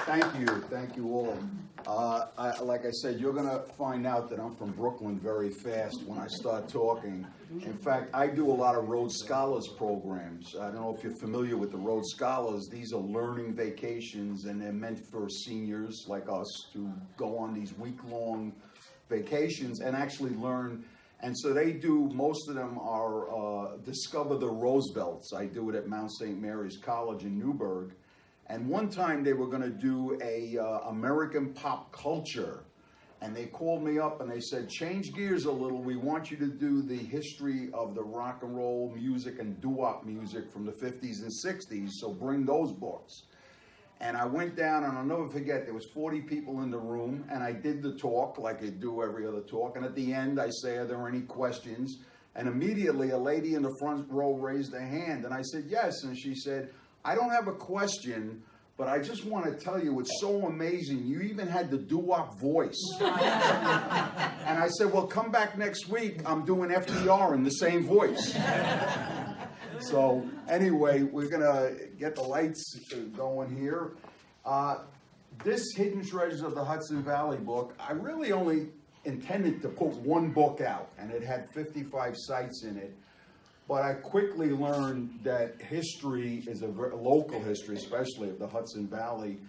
Thank you all. Like I said, you're going to find out that I'm from Brooklyn very fast when I start talking. In fact, I do a lot of Rhodes Scholars programs. I don't know if you're familiar with the Rhodes Scholars. These are learning vacations, and they're meant for seniors like us to go on these week-long vacations and actually learn. And so they do, most of them are Discover the Roosevelts. I do it at Mount St. Mary's College in Newburgh. And one time they were going to do a American pop culture. And they called me up and they said, change gears a little. We want you to do the history of the rock and roll music and doo-wop music from the 50s and 60s. So bring those books. And I went down, and I'll never forget, there was 40 people in the room, and I did the talk like I do every other talk. And at the end, I say, are there any questions? And immediately, a lady in the front row raised her hand, and I said, yes. And she said, I don't have a question, but I just want to tell you, it's so amazing. You even had the doo-wop voice. And I said, well, come back next week. I'm doing FDR in the same voice. So anyway, we're going to get the lights going here. This Hidden Treasures of the Hudson Valley book, I really only intended to put one book out, and it had 55 sites in it. But I quickly learned that history is local history, especially of the Hudson Valley,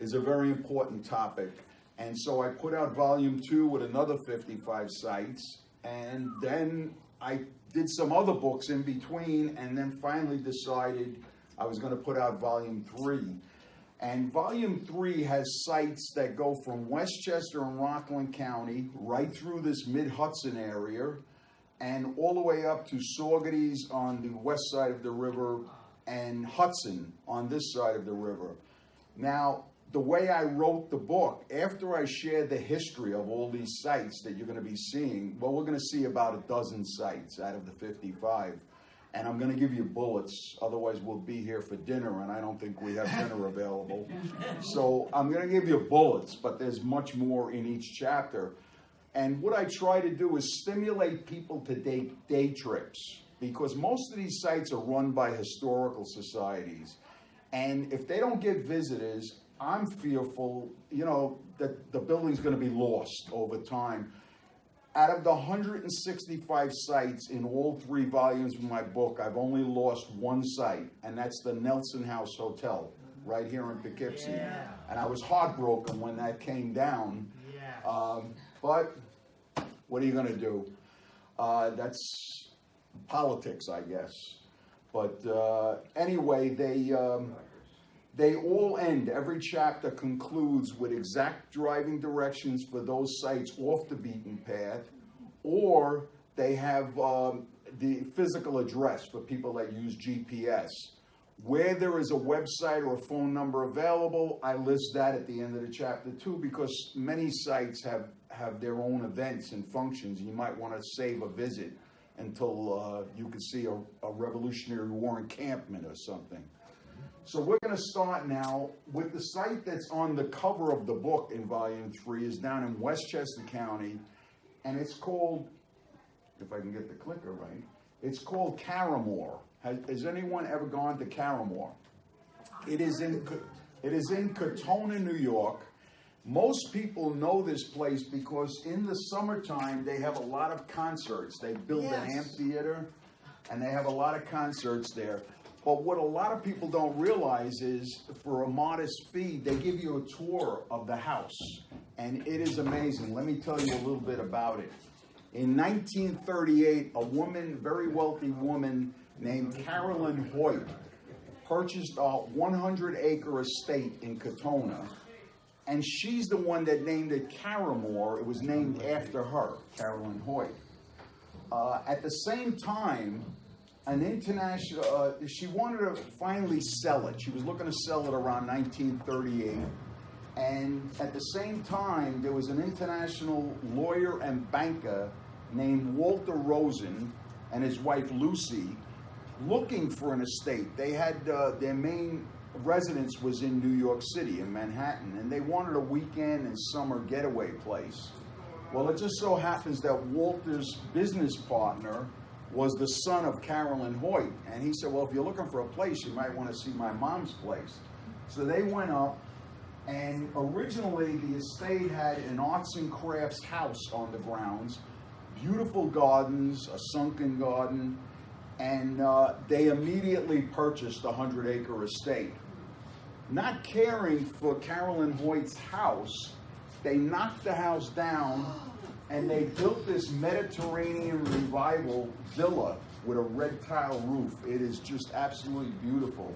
is a very important topic. And so I put out volume 2 with another 55 sites, and then I did some other books in between, and then finally decided I was going to put out volume 3. And volume 3 has sites that go from Westchester and Rockland County right through this Mid-Hudson area and all the way up to Saugerties on the west side of the river and Hudson on this side of the river. Now, the way I wrote the book, after I shared the history of all these sites that you're going to be seeing, well, we're going to see about a dozen sites out of the 55. And I'm going to give you bullets, otherwise we'll be here for dinner, and I don't think we have dinner available. So I'm going to give you bullets, but there's much more in each chapter. And what I try to do is stimulate people to day trips, because most of these sites are run by historical societies. And if they don't get visitors, I'm fearful, that the building's going to be lost over time. Out of the 165 sites in all 3 volumes of my book, I've only lost one site, and that's the Nelson House Hotel right here in Poughkeepsie. Yeah. And I was heartbroken when that came down. Yeah. But what are you going to do? That's politics, I guess. But anyway, they all end. Every chapter concludes with exact driving directions for those sites off the beaten path, or they have the physical address for people that use GPS. Where there is a website or a phone number available, I list that at the end of the chapter too, because many sites have their own events and functions. You might want to save a visit until you can see a Revolutionary War encampment or something. So we're going to start now with the site that's on the cover of the book in Volume 3 is down in Westchester County, and it's called, if I can get the clicker right, it's called Caramore. Has anyone ever gone to Caramore? It is in Katona, New York. Most people know this place because in the summertime they have a lot of concerts. They build an amphitheater, and they have a lot of concerts there. But what a lot of people don't realize is, for a modest fee, they give you a tour of the house. And it is amazing. Let me tell you a little bit about it. In 1938, a woman, very wealthy woman named Carolyn Hoyt, purchased a 100-acre estate in Katona. And she's the one that named it Caramore. It was named after her, Carolyn Hoyt. At the same time, an international, she wanted to finally sell it. She was looking to sell it around 1938. And at the same time, there was an international lawyer and banker named Walter Rosen and his wife Lucy looking for an estate. They had their main residence was in New York City, in Manhattan, and they wanted a weekend and summer getaway place. Well, it just so happens that Walter's business partner was the son of Carolyn Hoyt. And he said, well, if you're looking for a place, you might want to see my mom's place. So they went up, And originally, the estate had an arts and crafts house on the grounds, beautiful gardens, a sunken garden, and they immediately purchased a 100-acre estate. Not caring for Carolyn Hoyt's house, they knocked the house down and they built this Mediterranean revival villa with a red tile roof. It is just absolutely beautiful.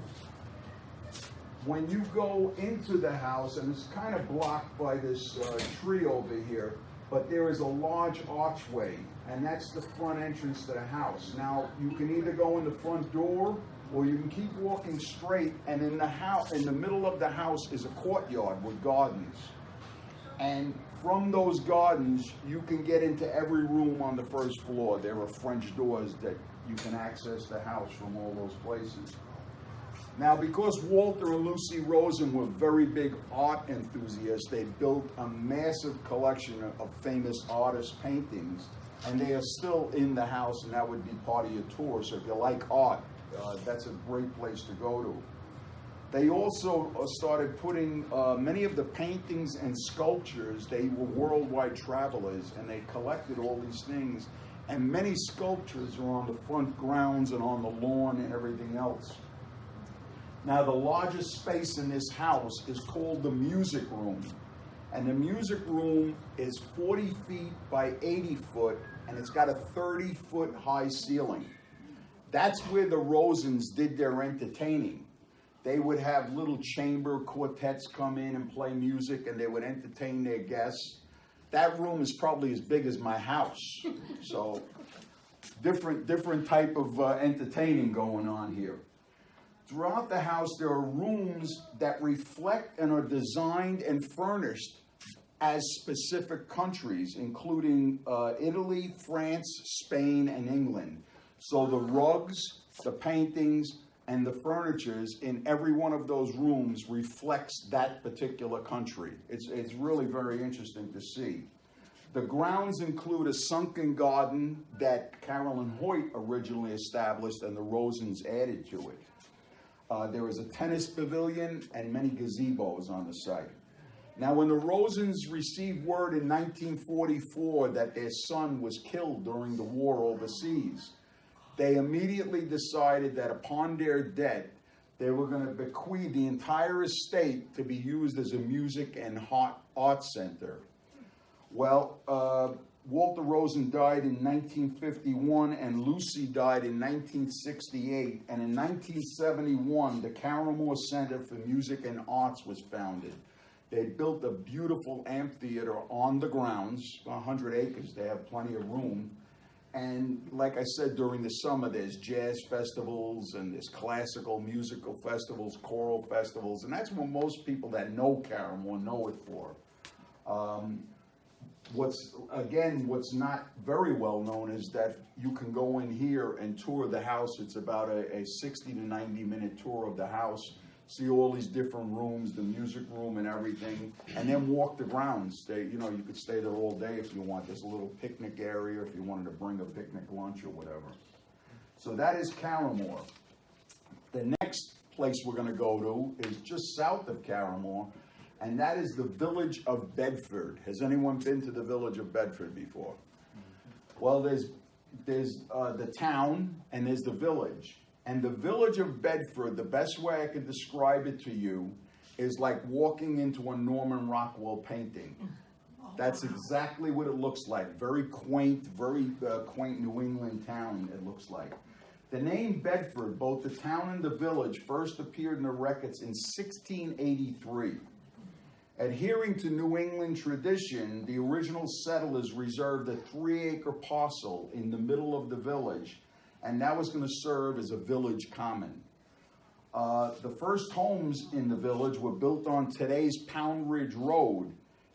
When you go into the house, and it's kind of blocked by this tree over here, but there is a large archway, and that's the front entrance to the house. Now, you can either go in the front door, or you can keep walking straight, and in the house, in the middle of the house is a courtyard with gardens. And from those gardens, you can get into every room on the first floor. There are French doors that you can access the house from all those places. Now, because Walter and Lucy Rosen were very big art enthusiasts, they built a massive collection of famous artists' paintings, and they are still in the house, and that would be part of your tour. So if you like art, that's a great place to go to. They also started putting many of the paintings and sculptures. They were worldwide travelers, and they collected all these things. And many sculptures are on the front grounds and on the lawn and everything else. Now, the largest space in this house is called the music room. And the music room is 40 feet by 80 foot, and it's got a 30-foot high ceiling. That's where the Rosens did their entertaining. They would have little chamber quartets come in and play music, and they would entertain their guests. That room is probably as big as my house. So different type of entertaining going on here. Throughout the house, there are rooms that reflect and are designed and furnished as specific countries, including Italy, France, Spain, and England. So the rugs, the paintings, and the furnitures in every one of those rooms reflects that particular country. It's really very interesting to see. The grounds include a sunken garden that Carolyn Hoyt originally established and the Rosens added to it. There is a tennis pavilion and many gazebos on the site. Now, when the Rosens received word in 1944 that their son was killed during the war overseas, they immediately decided that upon their death, they were going to bequeath the entire estate to be used as a music and art center. Well, Walter Rosen died in 1951 and Lucy died in 1968. And in 1971, the Caramore Center for Music and Arts was founded. They built a beautiful amphitheater on the grounds, 100 acres. They have plenty of room. And like I said, during the summer, there's jazz festivals and there's classical musical festivals, choral festivals, and that's what most people that know Caramore know it for. What's not very well known is that you can go in here and tour the house. It's about a 60 to 90 minute tour of the house, see all these different rooms, the music room and everything, and then walk the grounds. You could stay there all day if you want. There's a little picnic area if you wanted to bring a picnic lunch or whatever. So that is Caramore. The next place we're going to go to is just south of Caramore, and that is the Village of Bedford. Has anyone been to the Village of Bedford before? Well, there's the town and there's the village. And the Village of Bedford, the best way I could describe it to you is like walking into a Norman Rockwell painting. That's exactly what it looks like. Very quaint New England town it looks like. The name Bedford, both the town and the village, first appeared in the records in 1683. Adhering to New England tradition, the original settlers reserved a 3-acre parcel in the middle of the village, and that was going to serve as a village common. The first homes in the village were built on today's Pound Ridge Road,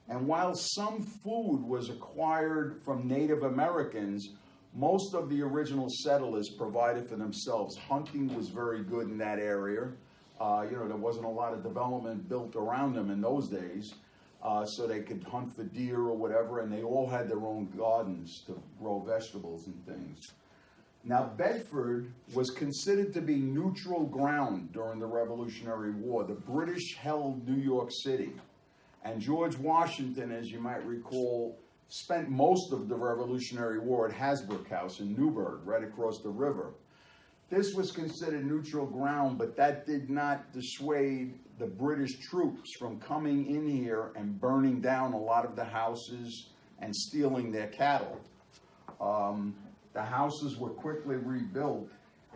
and while some food was acquired from Native Americans, most of the original settlers provided for themselves. Hunting was very good in that area. There wasn't a lot of development built around them in those days, so they could hunt for deer or whatever, and they all had their own gardens to grow vegetables and things. Now, Bedford was considered to be neutral ground during the Revolutionary War. The British held New York City. And George Washington, as you might recall, spent most of the Revolutionary War at Hasbrook House in Newburgh, right across the river. This was considered neutral ground, but that did not dissuade the British troops from coming in here and burning down a lot of the houses and stealing their cattle. The houses were quickly rebuilt,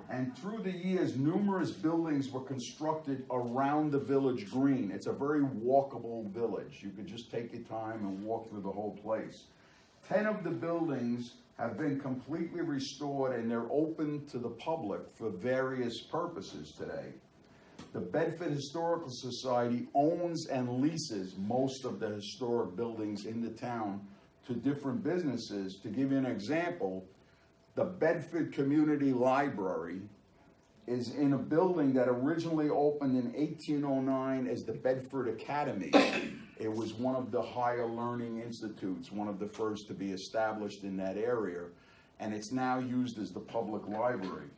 and through the years, numerous buildings were constructed around the village green. It's a very walkable village. You could just take your time and walk through the whole place. 10 of the buildings have been completely restored, and they're open to the public for various purposes today. The Bedford Historical Society owns and leases most of the historic buildings in the town to different businesses. To give you an example, the Bedford Community Library is in a building that originally opened in 1809 as the Bedford Academy. It was one of the higher learning institutes, one of the first to be established in that area, and it's now used as the public library.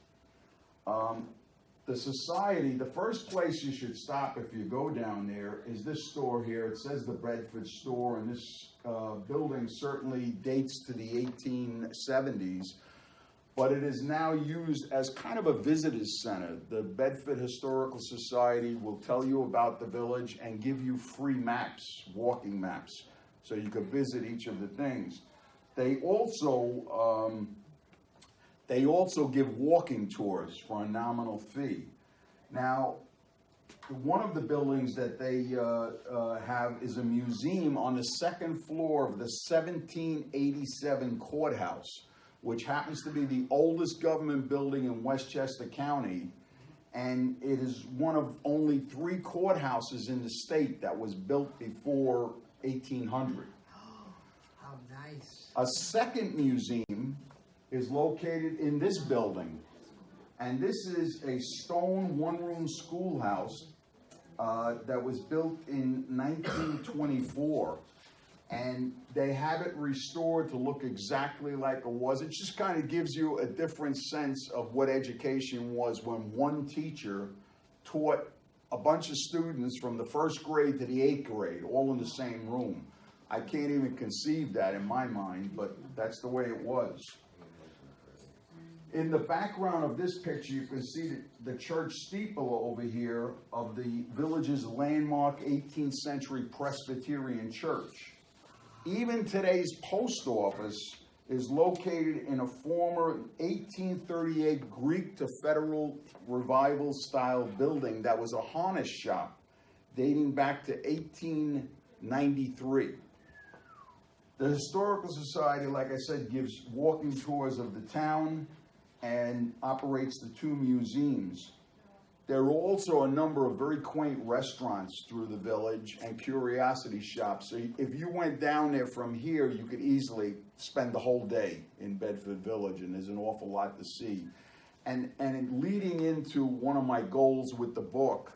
The society, the first place you should stop if you go down there is this store here. It says the Bedford Store, and this building certainly dates to the 1870s, but it is now used as kind of a visitor's center. The Bedford Historical Society will tell you about the village and give you free maps, walking maps, so you could visit each of the things. They also give walking tours for a nominal fee. Now, one of the buildings that they have is a museum on the second floor of the 1787 courthouse, which happens to be the oldest government building in Westchester County, and it is one of only 3 courthouses in the state that was built before 1800. How nice. A second museum is located in this building, and this is a stone one-room schoolhouse that was built in 1924, and they have it restored to look exactly like it was. It just kind of gives you a different sense of what education was when one teacher taught a bunch of students from the 1st grade to the 8th grade, all in the same room. I can't even conceive that in my mind, but that's the way it was. In the background of this picture, you can see the church steeple over here of the village's landmark 18th century Presbyterian church. Even today's post office is located in a former 1838 Greek to Federal Revival style building that was a harness shop dating back to 1893. The Historical Society, like I said, gives walking tours of the town and operates the 2 museums. There are also a number of very quaint restaurants through the village and curiosity shops. So if you went down there from here, you could easily spend the whole day in Bedford Village, and there's an awful lot to see. And leading into one of my goals with the book,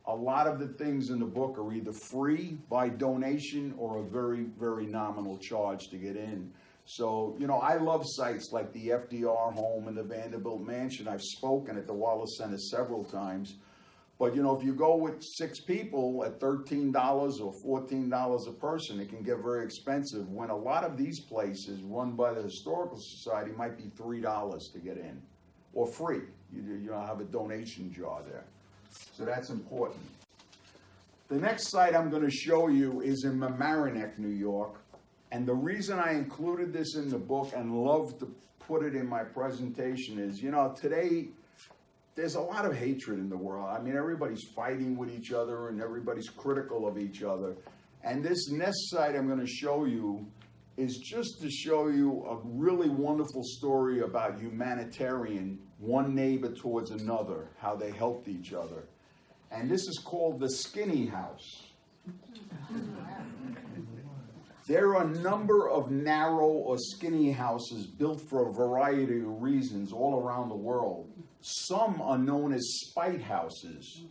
a lot of the things in the book are either free by donation or a very, very nominal charge to get in. So, you know, I love sites like the FDR home and the Vanderbilt Mansion. I've spoken at the Wallace Center several times. But, you know, if you go with 6 people at $13 or $14 a person, it can get very expensive, when a lot of these places run by the Historical Society might be $3 to get in, or free. You don't have a donation jar there. So that's important. The next site I'm going to show you is in Mamaroneck, New York. And the reason I included this in the book and love to put it in my presentation is, you know, today there's a lot of hatred in the world. I mean, everybody's fighting with each other and everybody's critical of each other. And this next site I'm going to show you is just to show you a really wonderful story about humanitarian, one neighbor towards another, how they helped each other. And this is called the Skinny House. There are a number of narrow or skinny houses built for a variety of reasons all around the world. Some are known as spite houses.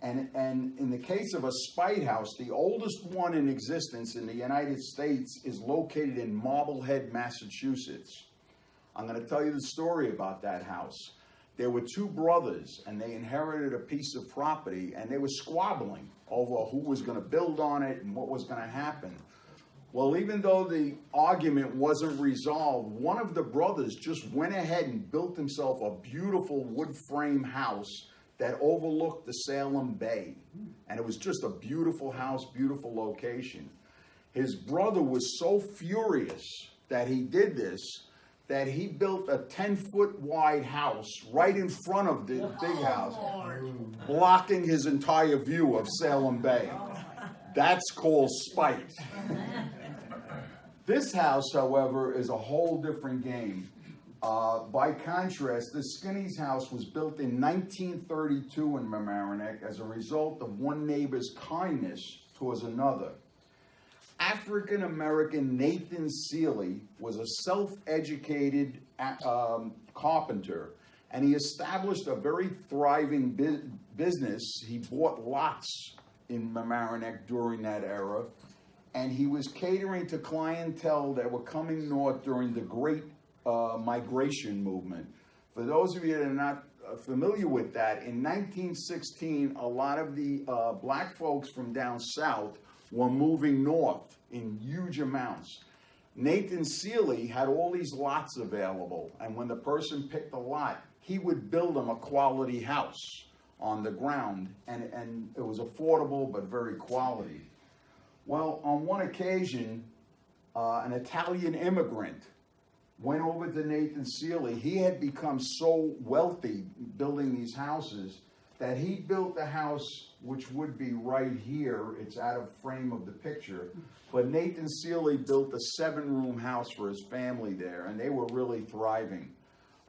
And in the case of a spite house, the oldest one in existence in the United States is located in Marblehead, Massachusetts. I'm going to tell you the story about that house. there were two brothers, and they inherited a piece of property, and they were squabbling over who was going to build on it and what was going to happen. Well, even though the argument wasn't resolved, one of the brothers just went ahead and built himself a beautiful wood frame house that overlooked the Salem Bay. And it was just a beautiful house, beautiful location. His brother was so furious that he did this, that he built a 10-foot wide house right in front of the big house, blocking his entire view of Salem Bay. That's called spite. This house, however, is a whole different game. By contrast, the Skinny's house was built in 1932 in Mamaroneck as a result of one neighbor's kindness towards another. African-American Nathan Seeley was a self-educated carpenter, and he established a very thriving business. He bought lots in Mamaroneck during that era, and he was catering to clientele that were coming north during the Great Migration movement. For those of you that are not familiar with that, in 1916, a lot of the black folks from down south were moving north in huge amounts. Nathan Seeley had all these lots available, and when the person picked a lot, he would build them a quality house on the ground, and it was affordable but very quality. Well, on one occasion, an Italian immigrant went over to Nathan Seeley. He had become so wealthy building these houses that he built a house which would be right here. It's out of frame of the picture. But Nathan Seeley built a 7-room house for his family there, and they were really thriving.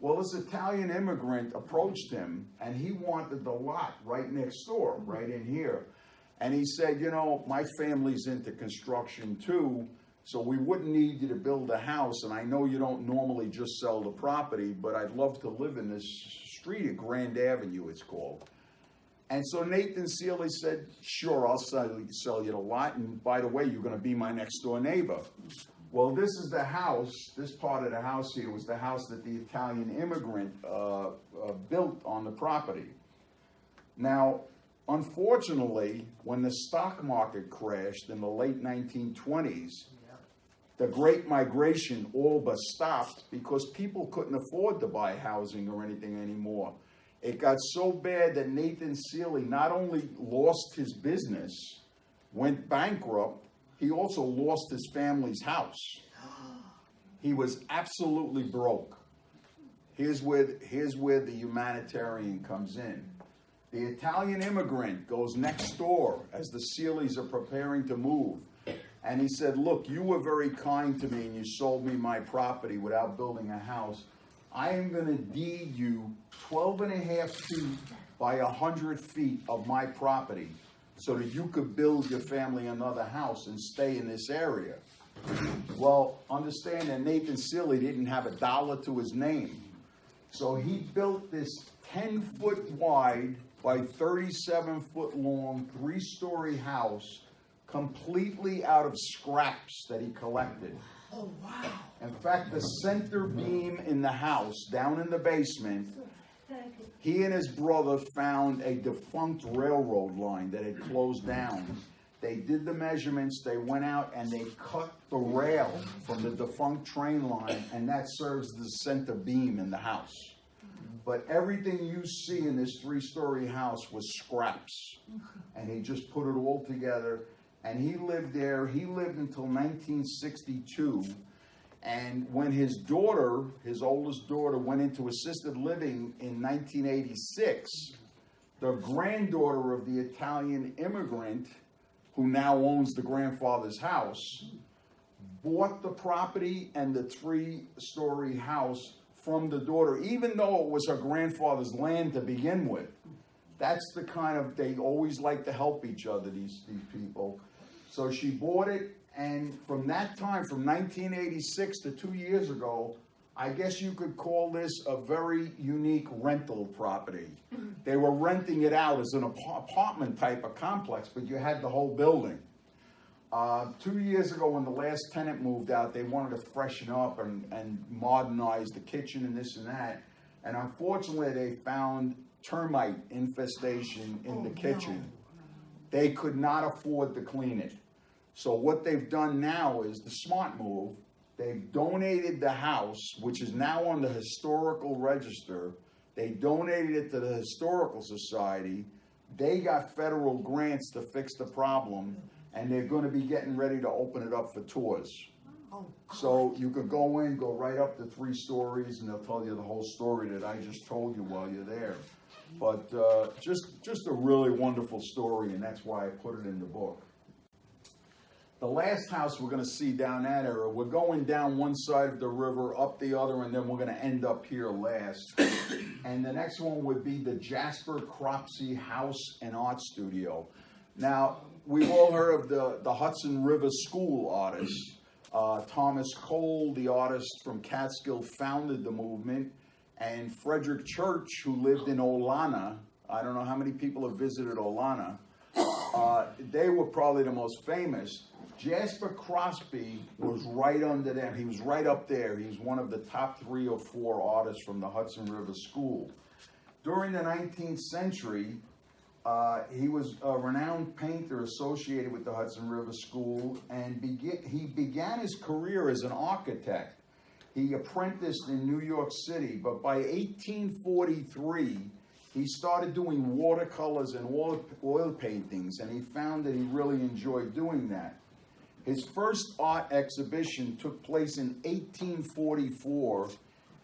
Well, this Italian immigrant approached him, and he wanted the lot right next door, right in here. And he said, you know, my family's into construction too, so we wouldn't need you to build a house, and I know you don't normally just sell the property, but I'd love to live in this street at Grand Avenue, it's called. And so Nathan Seeley said, sure, I'll sell you the lot, and by the way, you're going to be my next door neighbor. Well, this is the house, this part of the house here was the house that the Italian immigrant built on the property. Now, unfortunately, when the stock market crashed in the late 1920s, the Great Migration all but stopped because people couldn't afford to buy housing or anything anymore. It got so bad that Nathan Seeley not only lost his business, went bankrupt, he also lost his family's house. He was absolutely broke. Here's where the humanitarian comes in. The Italian immigrant goes next door as the Seeleys are preparing to move. And he said, look, you were very kind to me and you sold me my property without building a house. I am going to deed you 12.5 feet by 100 feet of my property so that you could build your family another house and stay in this area. Well, understand that Nathan Seeley didn't have a dollar to his name. So he built this 10-foot wide by 37-foot long, 3-story house completely out of scraps that he collected. Oh, wow. In fact, the center beam in the house, down in the basement, he and his brother found a defunct railroad line that had closed down. They did the measurements, they went out and they cut the rail from the defunct train line, and that serves as the center beam in the house. But everything you see in this 3-story house was scraps. And he just put it all together. And he lived there. He lived until 1962. And when his daughter, his oldest daughter, went into assisted living in 1986, the granddaughter of the Italian immigrant, who now owns the grandfather's house, bought the property and the 3-story house from the daughter, even though it was her grandfather's land to begin with. That's the kind of, they always like to help each other, these people. So she bought it, and from that time, from 1986 to 2 years ago, I guess you could call this a very unique rental property. They were renting it out as an apartment type of complex, but you had the whole building. 2 years ago, when the last tenant moved out, they wanted to freshen up and modernize the kitchen and this and that. And unfortunately, they found termite infestation in the kitchen. They could not afford to clean it. So what they've done now is the smart move. They've donated the house, which is now on the historical register. They donated it to the Historical Society. They got federal grants to fix the problem, and they're going to be getting ready to open it up for tours. So you could go in, go right up to 3 stories, and they'll tell you the whole story that I just told you while you're there. But just a really wonderful story, and that's why I put it in the book. The last house we're going to see down that area, we're going down one side of the river, up the other, and then we're going to end up here last. And the next one would be the Jasper Cropsy House and Art Studio. Now, we've all heard of the Hudson River School artists. Thomas Cole, the artist from Catskill, founded the movement. And Frederick Church, who lived in Olana, I don't know how many people have visited Olana, they were probably the most famous. Jasper Cropsy was right under them. He was right up there. He was one of the top 3 or 4 artists from the Hudson River School. During the 19th century, he was a renowned painter associated with the Hudson River School, and he began his career as an architect. He apprenticed in New York City, but by 1843, he started doing watercolors and oil paintings, and he found that he really enjoyed doing that. His first art exhibition took place in 1844,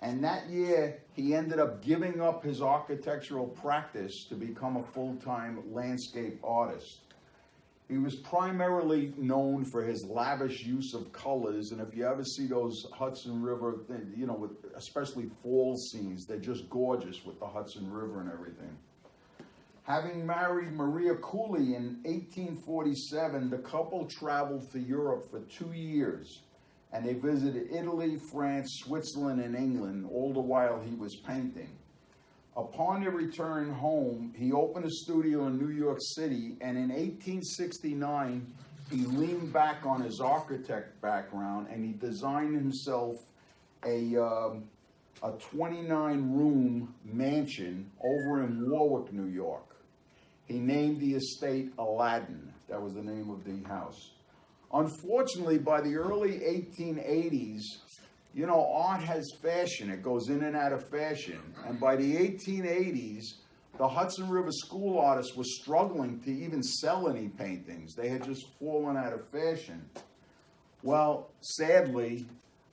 and that year he ended up giving up his architectural practice to become a full-time landscape artist. He was primarily known for his lavish use of colors, and if you ever see those Hudson River, you know, with especially fall scenes, they're just gorgeous with the Hudson River and everything. Having married Maria Cooley in 1847, the couple traveled to Europe for 2 years, and they visited Italy, France, Switzerland, and England, all the while he was painting. Upon their return home, he opened a studio in New York City, and in 1869, he leaned back on his architect background, and he designed himself a 29-room mansion over in Warwick, New York. He named the estate Aladdin. That was the name of the house. Unfortunately, by the early 1880s, you know, art has fashion. It goes in and out of fashion. And by the 1880s, the Hudson River School artists were struggling to even sell any paintings. They had just fallen out of fashion. Well, sadly,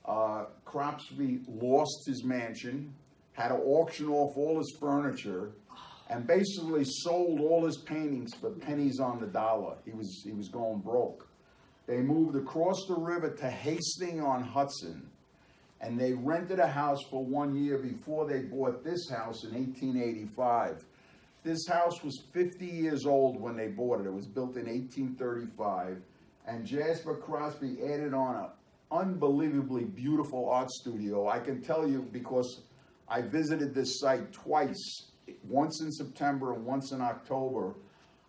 Cropsy lost his mansion, had to auction off all his furniture, and basically sold all his paintings for pennies on the dollar. He was going broke. They moved across the river to Hastings-on-Hudson, and they rented a house for 1 year before they bought this house in 1885. This house was 50 years old when they bought it. It was built in 1835, and Jasper Cropsy added on an unbelievably beautiful art studio. I can tell you because I visited this site twice, once in September and once in October.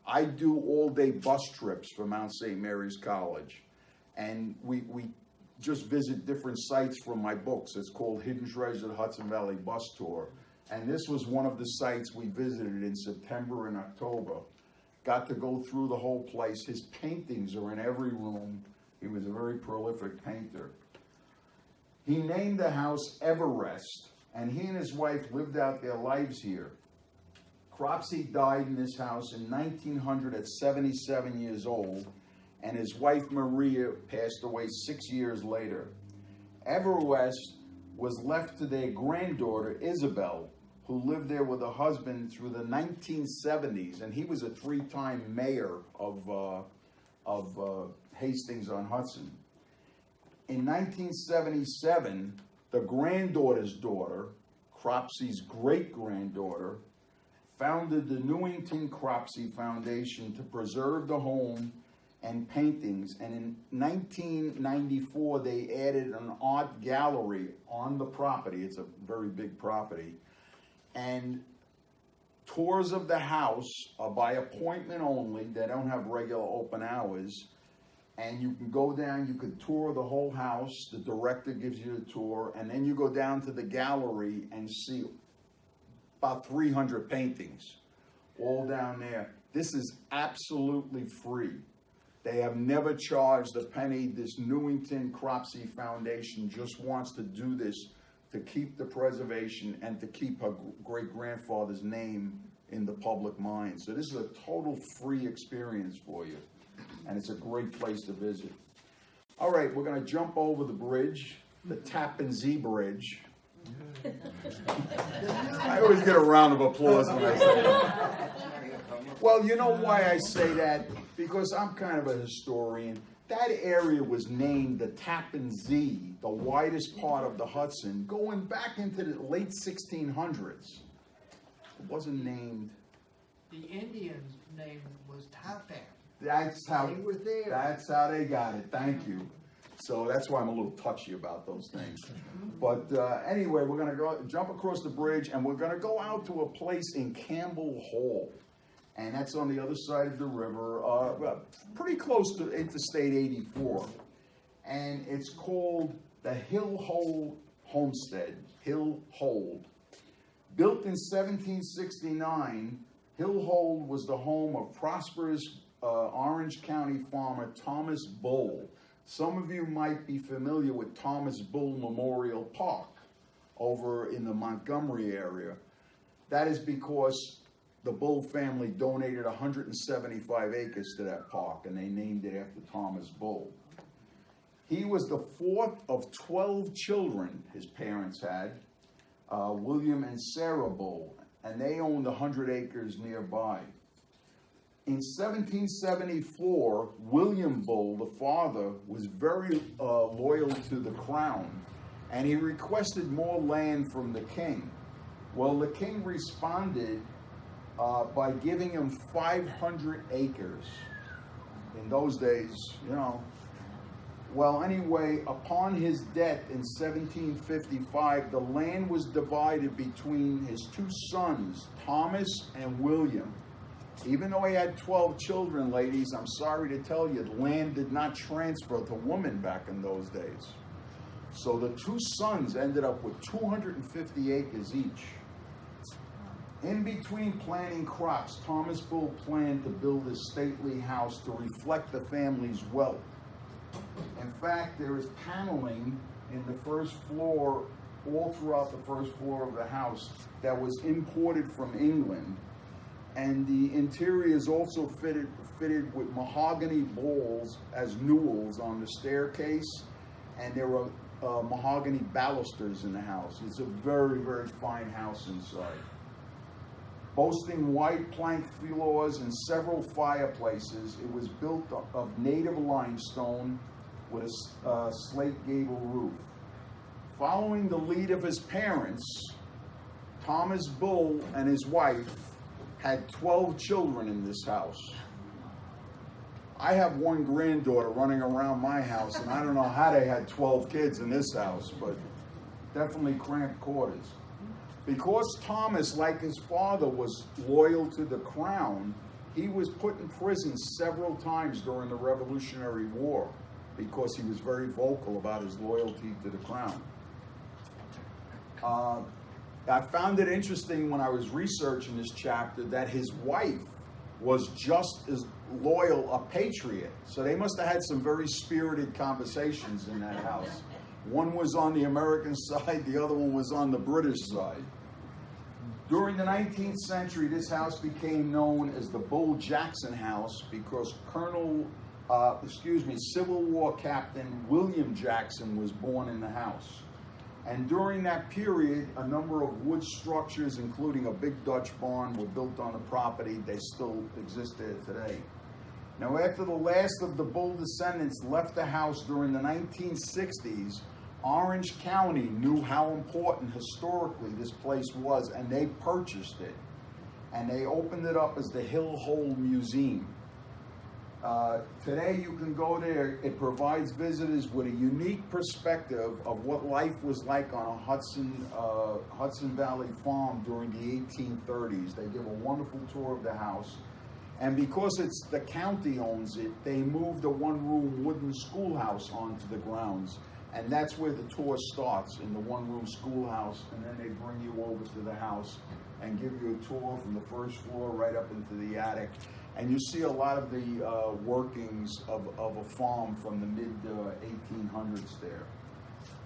I do all-day bus trips for Mount St. Mary's College, and we just visit different sites from my books. It's called Hidden Treasure, the Hudson Valley Bus Tour, and this was one of the sites we visited in September and October. Got to go through the whole place. His paintings are in every room. He was a very prolific painter. He named the house Everest, and he and his wife lived out their lives here. Cropsy died in this house in 1900 at 77 years old, and his wife Maria passed away 6 years later. Everest was left to their granddaughter Isabel, who lived there with her husband through the 1970s, and he was a 3-time mayor of Hastings-on-Hudson. In 1977, the granddaughter's daughter, Cropsy's great-granddaughter, founded the Newington Cropsy Foundation to preserve the home and paintings, and in 1994 they added an art gallery on the property. It's a very big property, and tours of the house are by appointment only. They don't have regular open hours, and you can go down, you can tour the whole house. The director gives you a tour, and then you go down to the gallery and see about 300 paintings, all down there. This is absolutely free. They have never charged a penny. This Newington Cropsy Foundation just wants to do this to keep the preservation and to keep her great-grandfather's name in the public mind. So this is a total free experience for you, and it's a great place to visit. All right, we're going to jump over the bridge, the Tappan Zee Bridge. I always get a round of applause when I say that. Well, you know why I say that? Because I'm kind of a historian. That area was named the Tappan Zee, the widest part of the Hudson, going back into the late 1600s. It wasn't named. The Indians' name was Tappan. That's how They were there. That's how they got it. Thank you. So that's why I'm a little touchy about those things. But anyway, we're going to jump across the bridge, and we're going to go out to a place in Campbell Hall. And that's on the other side of the river, pretty close to Interstate 84. And it's called the Hill Homestead, Hill-Hold. Built in 1769, Hill-Hold was the home of prosperous Orange County farmer Thomas Bull. Some of you might be familiar with Thomas Bull Memorial Park over in the Montgomery area. That is because the Bull family donated 175 acres to that park, and they named it after Thomas Bull. He was the fourth of 12 children his parents had, William and Sarah Bull, and they owned 100 acres nearby. In 1774, William Bull, the father, was very loyal to the crown, and he requested more land from the king. Well, the king responded by giving him 500 acres. In those days, you know. Well, anyway, upon his death in 1755, the land was divided between his two sons, Thomas and William. Even though he had 12 children, ladies, I'm sorry to tell you, the land did not transfer to women back in those days. So the two sons ended up with 250 acres each. In between planting crops, Thomas Bull planned to build a stately house to reflect the family's wealth. In fact, there is paneling in the first floor, all throughout the first floor of the house, that was imported from England. And the interior is also fitted with mahogany balls as newels on the staircase, and there are mahogany balusters in the house. It's a very, very fine house inside. Boasting white plank floors and several fireplaces, it was built of native limestone with a slate gable roof. Following the lead of his parents, Thomas Bull and his wife had 12 children in this house. I have one granddaughter running around my house, and I don't know how they had 12 kids in this house, but definitely cramped quarters. Because Thomas, like his father, was loyal to the crown, he was put in prison several times during the Revolutionary War because he was very vocal about his loyalty to the crown. I found it interesting when I was researching this chapter that his wife was just as loyal a patriot. So they must have had some very spirited conversations in that house. One was on the American side, the other one was on the British side. During the 19th century, this house became known as the Bull-Jackson House because Civil War Captain William Jackson was born in the house. And during that period, a number of wood structures, including a big Dutch barn, were built on the property. They still exist there today. Now, after the last of the Bull descendants left the house during the 1960s, Orange County knew how important historically this place was, and they purchased it. And they opened it up as the Hill-Hold Museum. Today you can go there. It provides visitors with a unique perspective of what life was like on a Hudson Valley farm during the 1830s. They give a wonderful tour of the house. And because it's the county owns it, they moved a one-room wooden schoolhouse onto the grounds. And that's where the tour starts, in the one-room schoolhouse, and then they bring you over to the house and give you a tour from the first floor right up into the attic. And you see a lot of the workings of a farm from the mid-1800s there.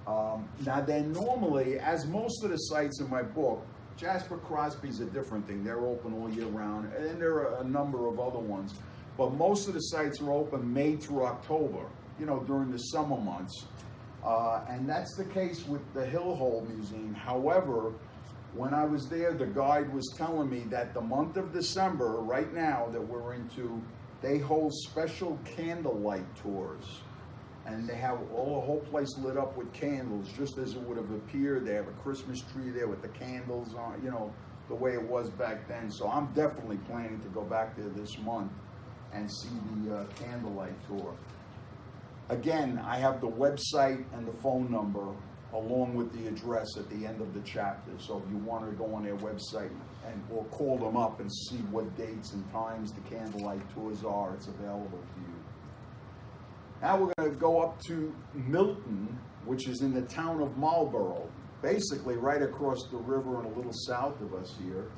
Now then normally, as most of the sites in my book, Jasper Crosby's a different thing. They're open all year round, and there are a number of other ones. But most of the sites are open May through October, you know, during the summer months. And that's the case with the Hillhole Museum. However, when I was there, the guide was telling me that the month of December, right now that we're into, they hold special candlelight tours. And they have the whole place lit up with candles, just as it would have appeared. They have a Christmas tree there with the candles on, you know, the way it was back then. So I'm definitely planning to go back there this month and see the candlelight tour. Again, I have the website and the phone number along with the address at the end of the chapter. So if you want to go on their website or call them up and see what dates and times the candlelight tours are, it's available to you. Now we're going to go up to Milton, which is in the town of Marlborough, basically right across the river and a little south of us here.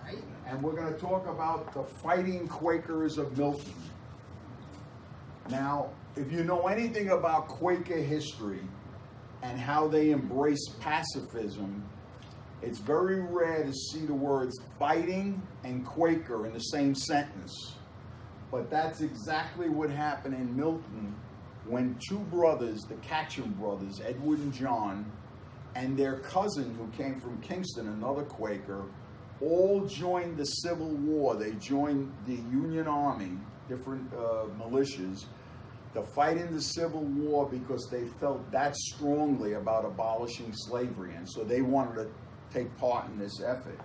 Right. And we're going to talk about the Fighting Quakers of Milton. Now, if you know anything about Quaker history and how they embraced pacifism, it's very rare to see the words fighting and Quaker in the same sentence. But that's exactly what happened in Milton when two brothers, the Catcham brothers, Edward and John, and their cousin who came from Kingston, another Quaker, all joined the Civil War. They joined the Union Army, different militias, to fight in the Civil War because they felt that strongly about abolishing slavery, and so they wanted to take part in this effort.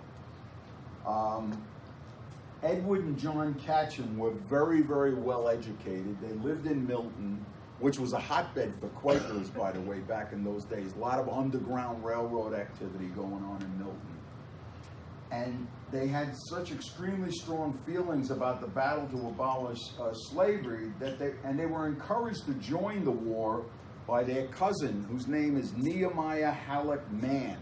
Edward and John Catcham were very, very well educated. They lived in Milton, which was a hotbed for Quakers, by the way, back in those days. A lot of underground railroad activity going on in Milton. And they had such extremely strong feelings about the battle to abolish slavery that they were encouraged to join the war by their cousin, whose name is Nehemiah Halleck Mann.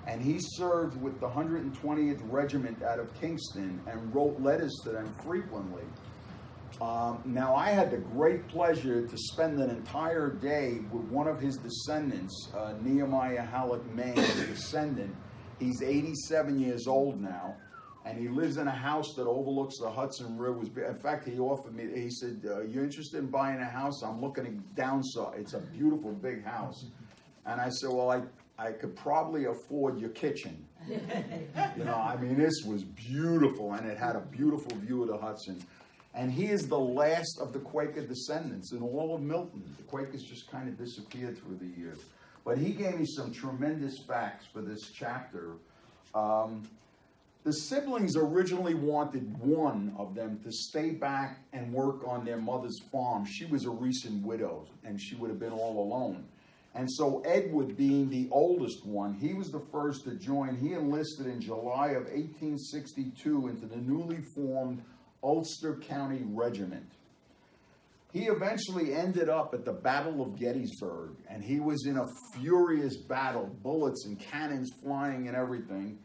And he served with the 120th Regiment out of Kingston and wrote letters to them frequently. Now, I had the great pleasure to spend an entire day with one of his descendants, Nehemiah Halleck Mann's descendant. He's 87 years old now, and he lives in a house that overlooks the Hudson River. In fact, he offered me, he said, "You interested in buying a house? I'm looking to downsize. It's a beautiful big house." And I said, "Well, I could probably afford your kitchen." You know, I mean, this was beautiful, and it had a beautiful view of the Hudson. And he is the last of the Quaker descendants in all of Milton. The Quakers just kind of disappeared through the years. But he gave me some tremendous facts for this chapter. The siblings originally wanted one of them to stay back and work on their mother's farm. She was a recent widow, and she would have been all alone. And so Edward, being the oldest one, he was the first to join. He enlisted in July of 1862 into the newly formed Ulster County Regiment. He eventually ended up at the Battle of Gettysburg, and he was in a furious battle, bullets and cannons flying and everything.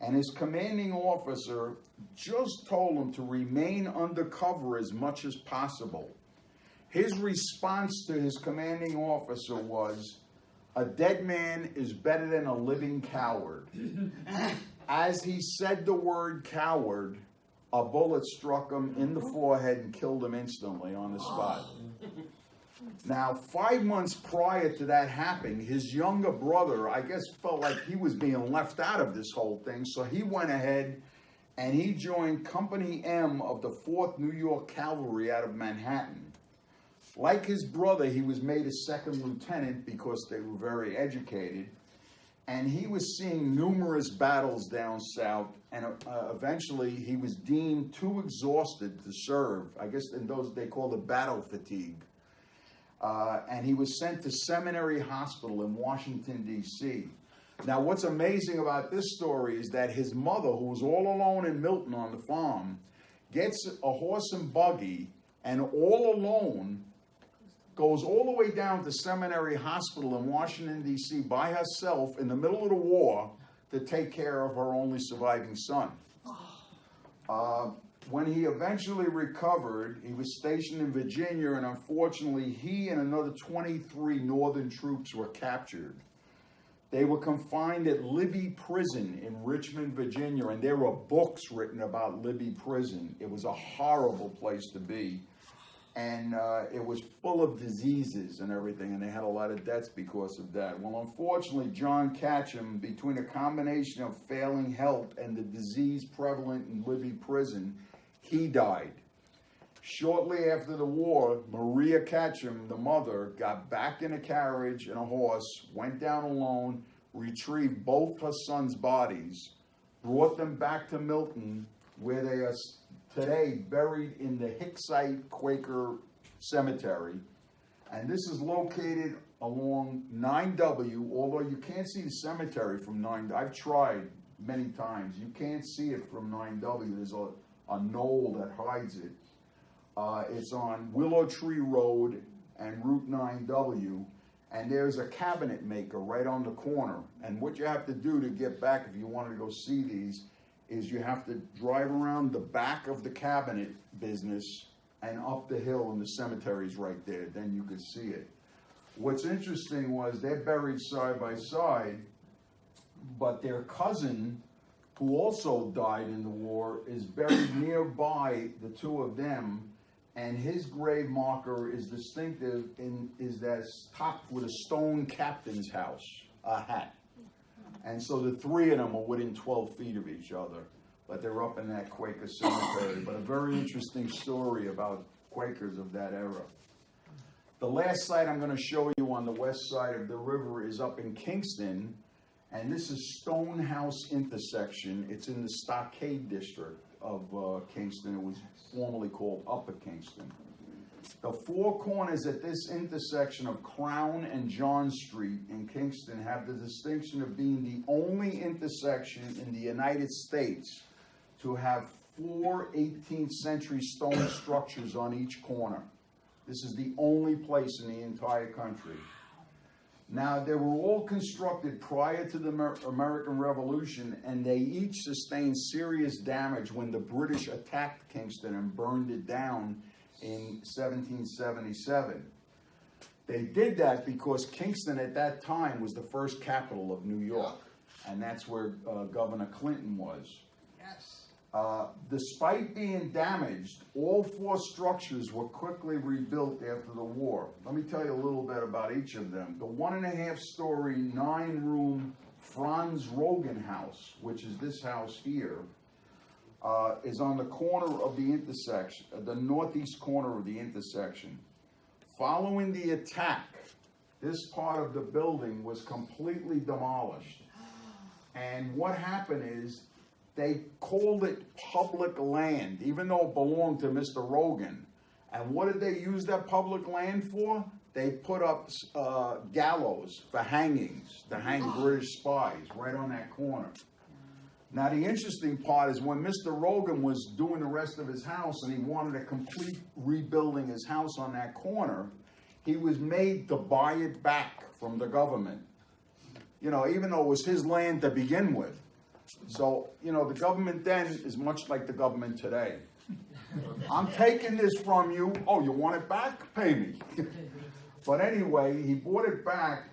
And his commanding officer just told him to remain undercover as much as possible. His response to his commanding officer was, "A dead man is better than a living coward." As he said the word coward, a bullet struck him in the forehead and killed him instantly on the spot. Now, 5 months prior to that happening, his younger brother, I guess, felt like he was being left out of this whole thing, so he went ahead and he joined Company M of the 4th New York Cavalry out of Manhattan. Like his brother, he was made a second lieutenant because they were very educated. And he was seeing numerous battles down south, and eventually he was deemed too exhausted to serve. I guess in those they called it battle fatigue. And he was sent to Seminary Hospital in Washington, D.C. Now, what's amazing about this story is that his mother, who was all alone in Milton on the farm, gets a horse and buggy, and all alone goes all the way down to Seminary Hospital in Washington, D.C. by herself in the middle of the war to take care of her only surviving son. When he eventually recovered, he was stationed in Virginia, and unfortunately, he and another 23 Northern troops were captured. They were confined at Libby Prison in Richmond, Virginia, and there were books written about Libby Prison. It was a horrible place to be, and it was full of diseases and everything, and they had a lot of deaths because of that. Well, unfortunately, John Catcham, between a combination of failing health and the disease prevalent in Libby Prison, he died. Shortly after the war, Maria Catcham, the mother, got back in a carriage and a horse, went down alone, retrieved both her sons' bodies, brought them back to Milton, where they are today buried in the Hicksite Quaker Cemetery. And this is located along 9W, although you can't see the cemetery from 9W. I've tried many times. You can't see it from 9W. There's a knoll that hides it. It's on Willow Tree Road and Route 9W, and there's a cabinet maker right on the corner. And what you have to do to get back, if you wanted to go see these, is you have to drive around the back of the cabinet business and up the hill, and the cemetery's right there. Then you could see it. What's interesting was they're buried side by side, but their cousin, who also died in the war, is buried nearby the two of them, and his grave marker is distinctive is that it's topped with a stone captain's house, a hat. And so the three of them are within 12 feet of each other, but they're up in that Quaker cemetery. But a very interesting story about Quakers of that era. The last site I'm going to show you on the west side of the river is up in Kingston, and this is Stonehouse Intersection. It's in the Stockade district of Kingston. It was formerly called Upper Kingston. The four corners at this intersection of Crown and John Street in Kingston have the distinction of being the only intersection in the United States to have 4 18th century stone structures on each corner. This is the only place in the entire country. Now, they were all constructed prior to the American Revolution, and they each sustained serious damage when the British attacked Kingston and burned it down in 1777. They did that because Kingston at that time was the first capital of New York, and that's where Governor Clinton was. Yes. Despite being damaged, all 4 structures were quickly rebuilt after the war. Let me tell you a little bit about each of them. The 1.5-story, 9-room Franz Rogan house, which is this house here, is on the corner of the intersection, the northeast corner of the intersection. Following the attack, this part of the building was completely demolished. And what happened is, they called it public land, even though it belonged to Mr. Rogan. And what did they use that public land for? They put up gallows for hangings, to hang British spies right on that corner. Now, the interesting part is when Mr. Rogan was doing the rest of his house and he wanted to complete rebuilding his house on that corner, he was made to buy it back from the government. You know, even though it was his land to begin with. So, you know, the government then is much like the government today. I'm taking this from you. Oh, you want it back? Pay me. But anyway, he bought it back.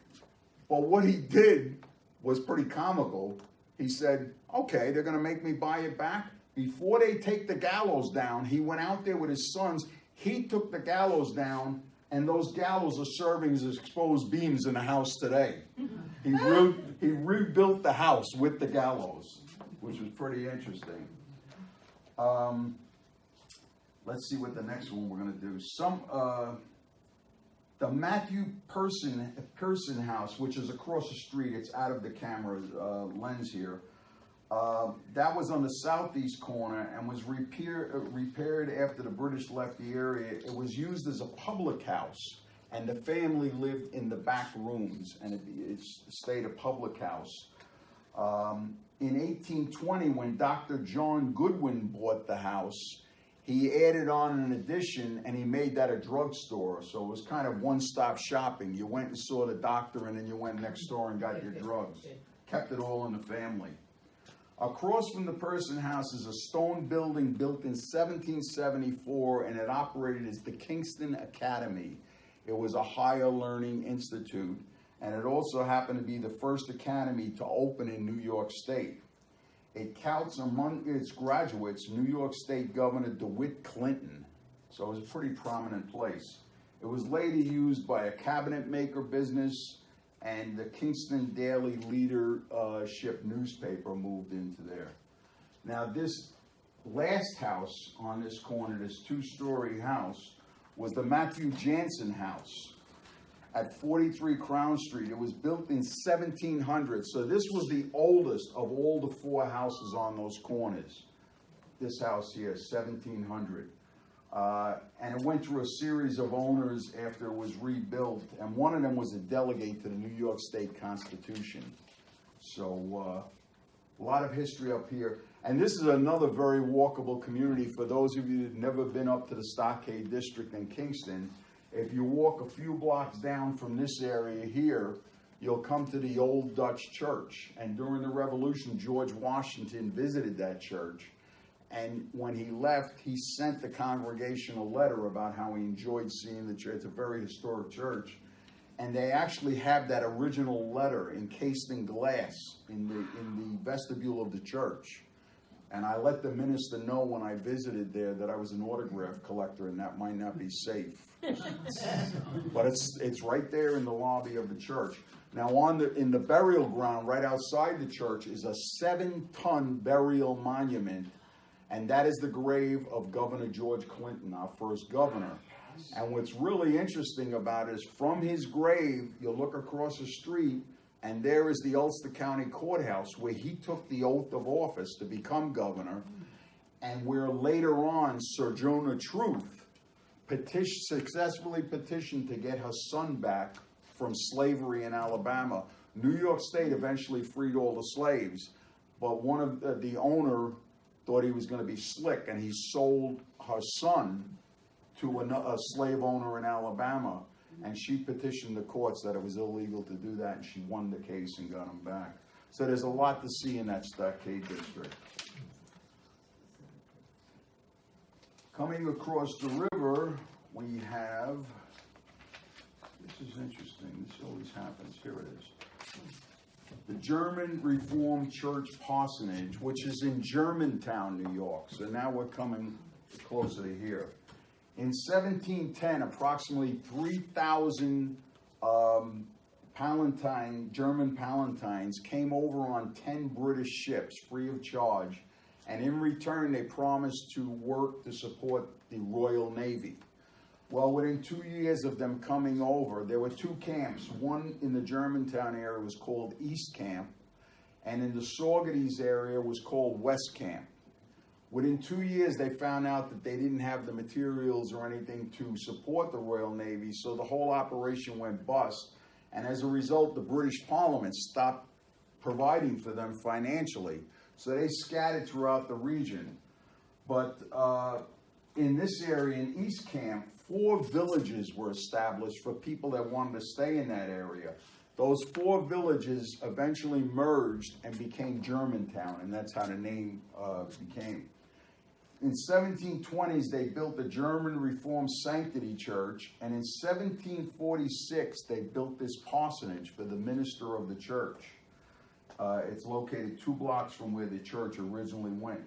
But what he did was pretty comical. He said, okay, they're going to make me buy it back. Before they take the gallows down, he went out there with his sons. He took the gallows down, and those gallows are serving as exposed beams in the house today. He rebuilt the house with the gallows, which was pretty interesting. Let's see what the next one we're going to do. The Matthew Pearson house, which is across the street. It's out of the camera lens here. That was on the southeast corner and was repaired after the British left the area. It was used as a public house, and the family lived in the back rooms, and it stayed a public house. In 1820, when Dr. John Goodwin bought the house, he added on an addition, and he made that a drugstore. So it was kind of one-stop shopping. You went and saw the doctor, and then you went next door and got your drugs. kept it all in the family. Across from the Paisa House is a stone building built in 1774, and it operated as the Kingston Academy. It was a higher learning institute, and it also happened to be the first academy to open in New York State. It counts among its graduates New York State Governor DeWitt Clinton, so it was a pretty prominent place. It was later used by a cabinet maker business, and the Kingston Daily Leadership newspaper moved into there. Now, this last house on this corner, this two-story house, was the Matthew Janssen house at 43 Crown Street. It was built in 1700, so this was the oldest of all the four houses on those corners. This house here, 1700. And it went through a series of owners after it was rebuilt, and one of them was a delegate to the New York State Constitution. So a lot of history up here. And this is another very walkable community for those of you who've never been up to the Stockade District in Kingston. If you walk a few blocks down from this area here, you'll come to the Old Dutch Church. And during the Revolution, George Washington visited that church. And when he left, he sent the congregation a letter about how he enjoyed seeing the church. It's a very historic church. And they actually have that original letter encased in glass in the vestibule of the church. And I let the minister know when I visited there that I was an autograph collector, and that might not be safe. But it's right there in the lobby of the church. Now, in the burial ground right outside the church is a 7-ton burial monument. And that is the grave of Governor George Clinton, our first governor. And what's really interesting about it is from his grave, you'll look across the street, and there is the Ulster County Courthouse where he took the oath of office to become governor, and where later on Sojourner Truth successfully petitioned to get her son back from slavery in Alabama. New York State eventually freed all the slaves, but one of the owner thought he was going to be slick, and he sold her son to a slave owner in Alabama, and she petitioned the courts that it was illegal to do that, and she won the case and got him back. So there's a lot to see in that Stockade District. Coming across the river, we have, this is interesting, this always happens, here it is. The German Reformed Church Parsonage, which is in Germantown, New York. So now we're coming closer to here. In 1710, approximately 3,000 German Palatines came over on 10 British ships free of charge, and in return they promised to work to support the Royal Navy. Well, within 2 years of them coming over, there were two camps. One in the Germantown area was called East Camp, and in the Saugerties area was called West Camp. Within 2 years, they found out that they didn't have the materials or anything to support the Royal Navy, so the whole operation went bust, and as a result, the British Parliament stopped providing for them financially. So they scattered throughout the region. But in this area, in East Camp, 4 villages were established for people that wanted to stay in that area. Those 4 villages eventually merged and became Germantown, and that's how the name became. In 1720s, they built the German Reformed Sanctity Church, and in 1746, they built this parsonage for the minister of the church. It's located 2 blocks from where the church originally went.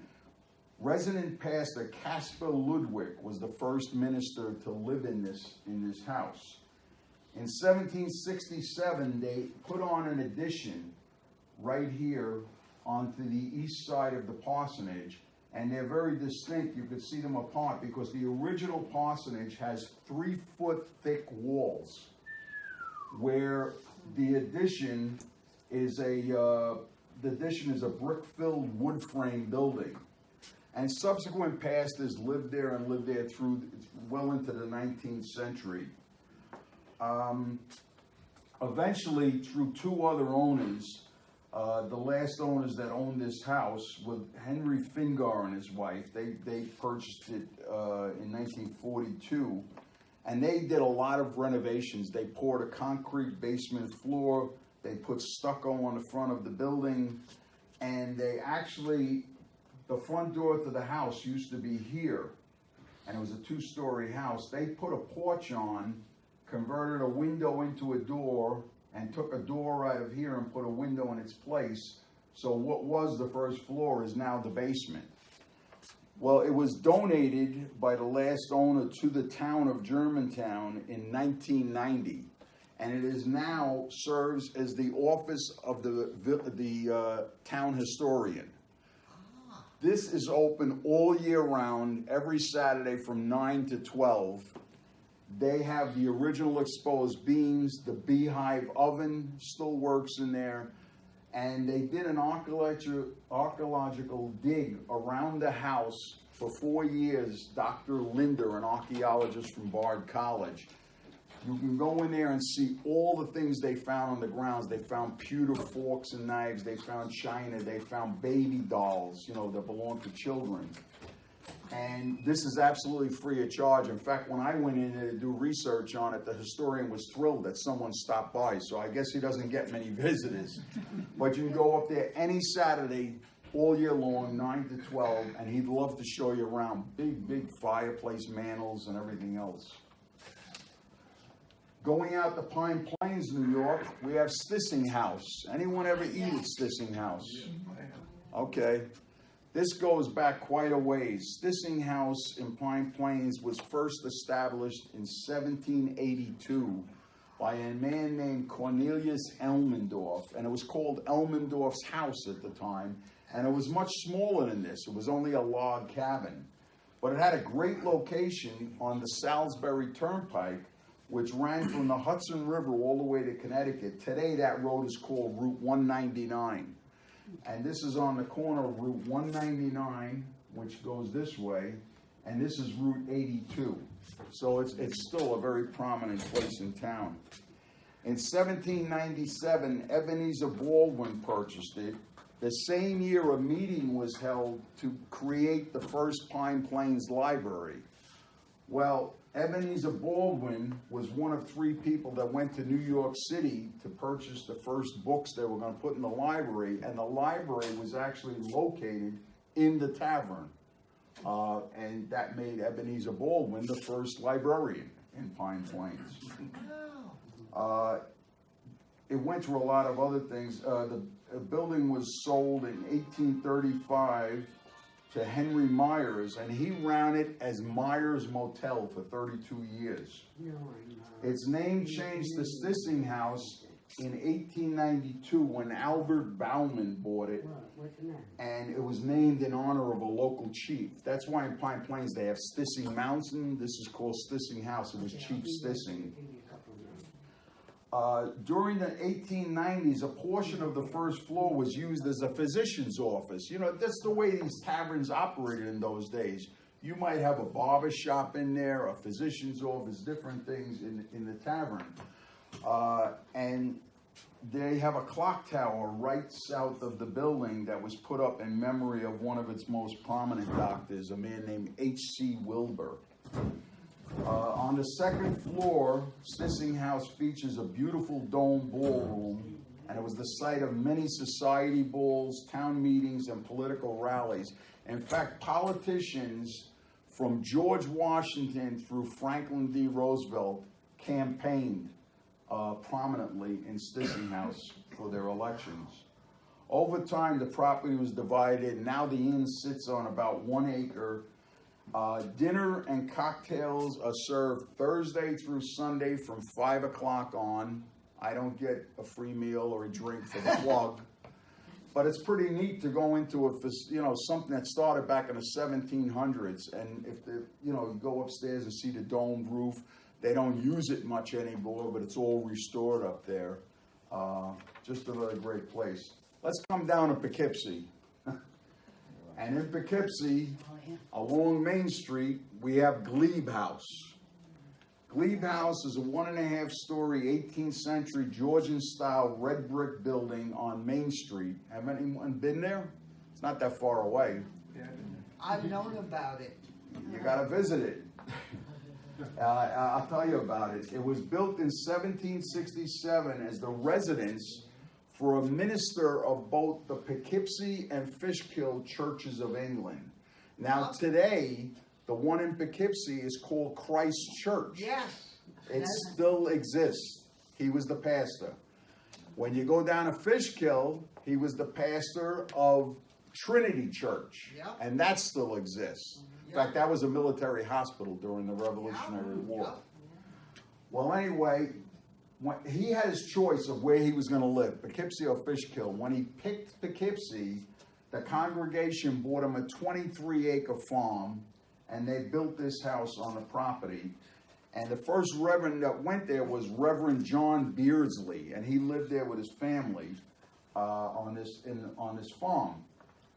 Resident pastor Casper Ludwig was the first minister to live in this house. In 1767, they put on an addition right here onto the east side of the parsonage, and they're very distinct. You could see them apart because the original parsonage has 3-foot thick walls, where the addition is a brick-filled wood frame building. And subsequent pastors lived there through well into the 19th century. Eventually, through 2 other owners, the last owners that owned this house were Henry Fingar and his wife. They purchased it in 1942, and they did a lot of renovations. They poured a concrete basement floor. They put stucco on the front of the building, and they actually, the front door to the house used to be here, and it was a 2-story house. They put a porch on, converted a window into a door, and took a door out of here and put a window in its place. So what was the first floor is now the basement. Well, it was donated by the last owner to the town of Germantown in 1990, and it is now serves as the office of the town historian. This is open all year round, every Saturday from 9 to 12. They have the original exposed beams, the beehive oven still works in there, and they did an archaeological dig around the house for 4 years. Dr. Linder, an archaeologist from Bard College. You can go in there and see all the things they found on the grounds. They found pewter forks and knives, they found china, they found baby dolls, that belong to children. And this is absolutely free of charge. In fact, when I went in there to do research on it, the historian was thrilled that someone stopped by. So I guess he doesn't get many visitors. But you can go up there any Saturday, all year long, 9 to 12, and he'd love to show you around. Big fireplace mantles and everything else. Going out to Pine Plains, New York, we have Stissing House. Anyone ever eat at Stissing House? Okay. This goes back quite a ways. Stissing House in Pine Plains was first established in 1782 by a man named Cornelius Elmendorf, and it was called Elmendorf's House at the time, and it was much smaller than this. It was only a log cabin, but it had a great location on the Salisbury Turnpike, which ran from the Hudson River all the way to Connecticut. Today that road is called Route 199. And this is on the corner of Route 199, which goes this way, and this is Route 82. So it's still a very prominent place in town. In 1797, Ebenezer Baldwin purchased it. The same year, a meeting was held to create the first Pine Plains Library. Well, Ebenezer Baldwin was one of 3 people that went to New York City to purchase the first books they were going to put in the library, and the library was actually located in the tavern. And that made Ebenezer Baldwin the first librarian in Pine Plains. It went through a lot of other things. The building was sold in 1835 to Henry Myers, and he ran it as Myers Motel for 32 years. Its name changed to Stissing House in 1892 when Albert Bauman bought it, and it was named in honor of a local chief. That's why in Pine Plains they have Stissing Mountain. This is called Stissing House. It was Chief Stissing. During the 1890s, a portion of the first floor was used as a physician's office. That's the way these taverns operated in those days. You might have a barber shop in there, a physician's office, different things in the tavern. And they have a clock tower right south of the building that was put up in memory of one of its most prominent doctors, a man named H.C. Wilbur. On the second floor, Stissing House features a beautiful dome ballroom, and it was the site of many society balls, town meetings, and political rallies. In fact, politicians from George Washington through Franklin D. Roosevelt campaigned prominently in Stissing House for their elections. Over time, the property was divided. Now the inn sits on about 1 acre. Dinner and cocktails are served Thursday through Sunday from 5 o'clock on. I don't get a free meal or a drink for the plug, but it's pretty neat to go into something that started back in the 1700s. And if you go upstairs and see the domed roof, they don't use it much anymore, but it's all restored up there. Just a really great place. Let's come down to Poughkeepsie. And in Poughkeepsie, along Main Street, we have Glebe House. Glebe House is a 1.5-story 18th century Georgian-style red brick building on Main Street. Have anyone been there? It's not that far away. I've known about it. You got to visit it. I'll tell you about it. It was built in 1767 as the residence for a minister of both the Poughkeepsie and Fishkill churches of England. Now today, the one in Poughkeepsie is called Christ Church. Yes. It still exists. He was the pastor. When you go down to Fishkill, he was the pastor of Trinity Church. Yep. And that still exists. In fact, that was a military hospital during the Revolutionary War. Yep. Well, anyway, when he had his choice of where he was going to live, Poughkeepsie or Fishkill. When he picked Poughkeepsie, the congregation bought him a 23-acre farm, and they built this house on the property. And the first reverend that went there was Reverend John Beardsley, and he lived there with his family on this farm.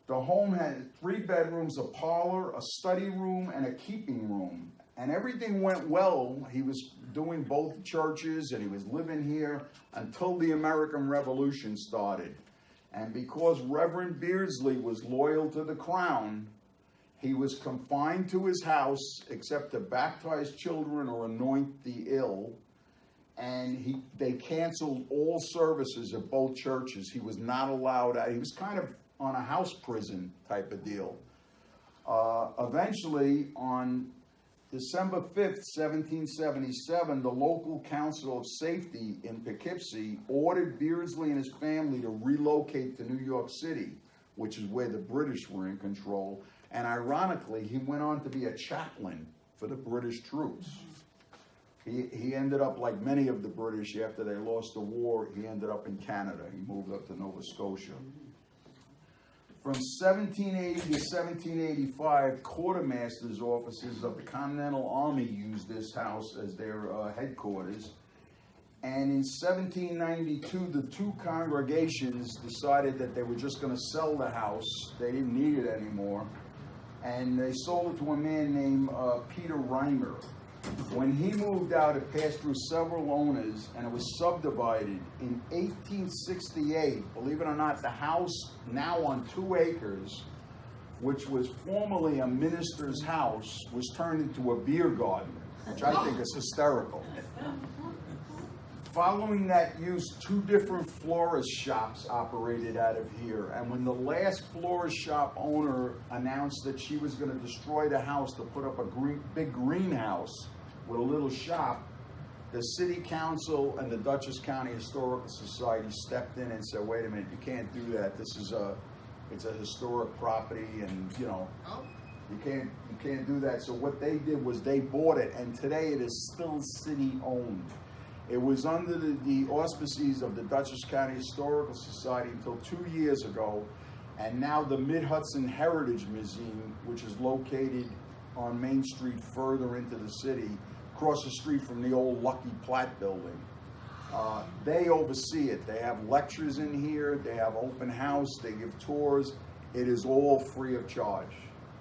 The home had 3 bedrooms, a parlor, a study room, and a keeping room. And everything went well. He was doing both churches, and he was living here until the American Revolution started. And because Reverend Beardsley was loyal to the crown, he was confined to his house except to baptize children or anoint the ill. And they canceled all services at both churches. He was not allowed out. He was kind of on a house prison type of deal. Eventually, on December 5th, 1777, the local council of safety in Poughkeepsie ordered Beardsley and his family to relocate to New York City, which is where the British were in control. And ironically, he went on to be a chaplain for the British troops. He ended up, like many of the British, after they lost the war, he ended up in Canada. He moved up to Nova Scotia. From 1780 to 1785, quartermaster's offices of the Continental Army used this house as their headquarters. And in 1792, the 2 congregations decided that they were just going to sell the house. They didn't need it anymore. And they sold it to a man named Peter Reimer. When he moved out, it passed through several owners, and it was subdivided. In 1868, believe it or not, the house, now on 2 acres, which was formerly a minister's house, was turned into a beer garden, which I think is hysterical. Following that use, 2 different florist shops operated out of here. And when the last florist shop owner announced that she was going to destroy the house to put up a big greenhouse with a little shop, the city council and the Dutchess County Historical Society stepped in and said, wait a minute, you can't do that. This is it's a historic property, and you can't do that. So what they did was they bought it, and today it is still city owned. It was under the auspices of the Dutchess County Historical Society until 2 years ago, and now the Mid-Hudson Heritage Museum, which is located on Main Street further into the city, across the street from the old Lucky Platt building. They oversee it. They have lectures in here, they have open house, they give tours. It is all free of charge.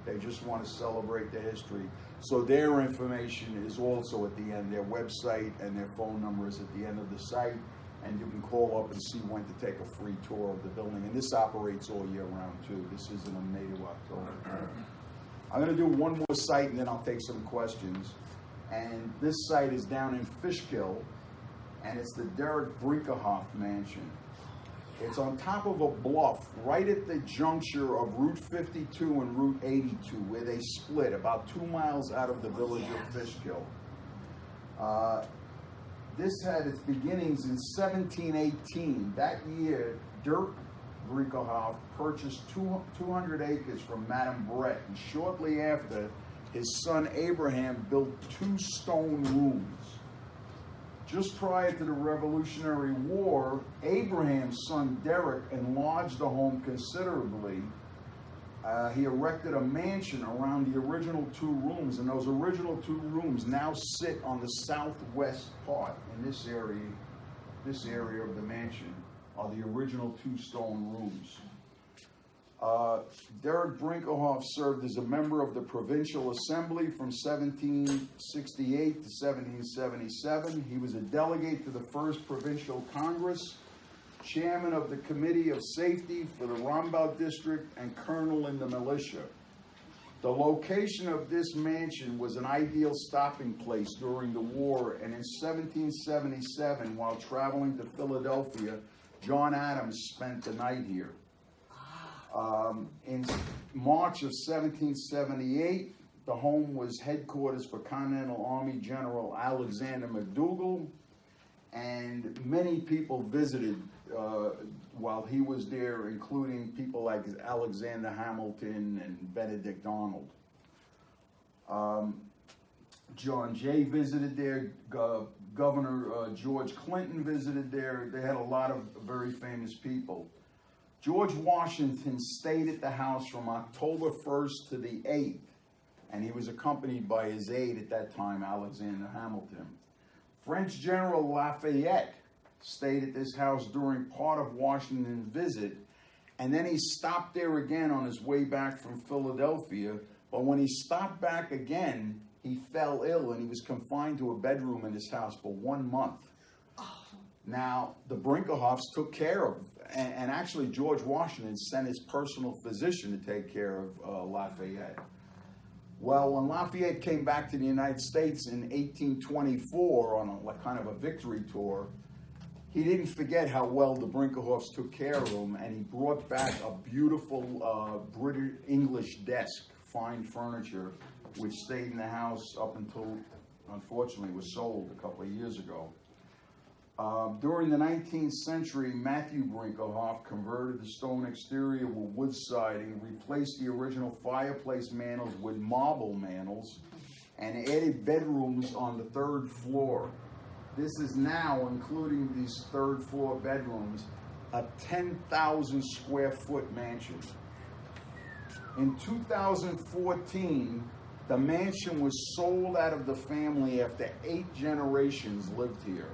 They just want to celebrate the history. So their information is also at the end. Their website and their phone number is at the end of the site, and you can call up and see when to take a free tour of the building. And this operates all year round too. This isn't a May to October. I'm going to do one more site, and then I'll take some questions. And this site is down in Fishkill, and it's the Derek Brinkerhoff Mansion. It's on top of a bluff right at the juncture of Route 52 and Route 82, where they split about 2 miles out of the village of Fishkill. This had its beginnings in 1718. That year, Dirk Brinkerhoff purchased 200 acres from Madame Brett, and shortly after, his son Abraham built 2 stone rooms. Just prior to the Revolutionary War, Abraham's son Derek enlarged the home considerably. He erected a mansion around the original 2 rooms, and those original 2 rooms now sit on the southwest part in this area of the mansion are the original 2 stone rooms. Derek Brinkerhoff served as a member of the Provincial Assembly from 1768 to 1777. He was a delegate to the First Provincial Congress, chairman of the Committee of Safety for the Rombaut District, and colonel in the militia. The location of this mansion was an ideal stopping place during the war, and in 1777, while traveling to Philadelphia, John Adams spent the night here. In March of 1778, the home was headquarters for Continental Army General Alexander McDougall, and many people visited while he was there, including people like Alexander Hamilton and Benedict Arnold. John Jay visited there, Governor George Clinton visited there. They had a lot of very famous people. George Washington stayed at the house from October 1st to the 8th, and he was accompanied by his aide at that time, Alexander Hamilton. French General Lafayette stayed at this house during part of Washington's visit, and then he stopped there again on his way back from Philadelphia, but when he stopped back again, he fell ill and he was confined to a bedroom in his house for 1 month. Now, the Brinkerhoffs took care of, and actually George Washington sent his personal physician to take care of Lafayette. Well, when Lafayette came back to the United States in 1824 on a kind of a victory tour, he didn't forget how well the Brinkerhoffs took care of him, and he brought back a beautiful British English desk, fine furniture, which stayed in the house up until, unfortunately, was sold a couple of years ago. During the 19th century, Matthew Brinkerhoff converted the stone exterior with wood siding, replaced the original fireplace mantels with marble mantels, and added bedrooms on the 3rd floor. This is now, including these 3rd floor bedrooms, a 10,000 square foot mansion. In 2014, the mansion was sold out of the family after 8 generations lived here.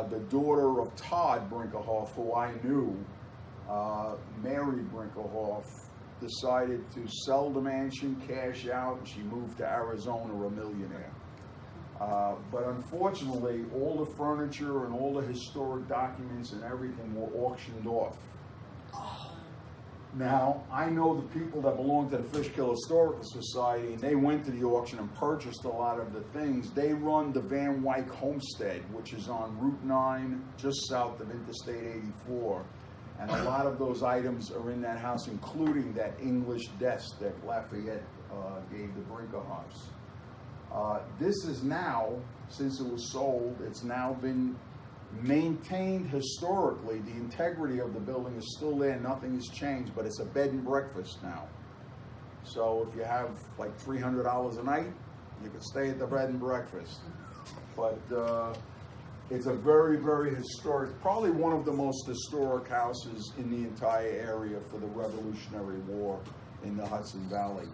The daughter of Todd Brinkerhoff, who I knew, Mary Brinkerhoff, decided to sell the mansion, cash out, and she moved to Arizona a millionaire. But unfortunately, all the furniture and all the historic documents and everything were auctioned off. Now, I know the people that belong to the Fishkill Historical Society, and they went to the auction and purchased a lot of the things. They run the Wyk Homestead, which is on Route 9, just south of Interstate 84. And a lot of those items are in that house, including that English desk that Lafayette gave the Brinkerhoffs. This is now, since it was sold, it's now been maintained historically. The integrity of the building is still there, nothing has changed, but it's a bed and breakfast now. So if you have like $300 a night, you can stay at the bed and breakfast. But it's a very, very historic, probably one of the most historic houses in the entire area for the Revolutionary War in the Hudson Valley.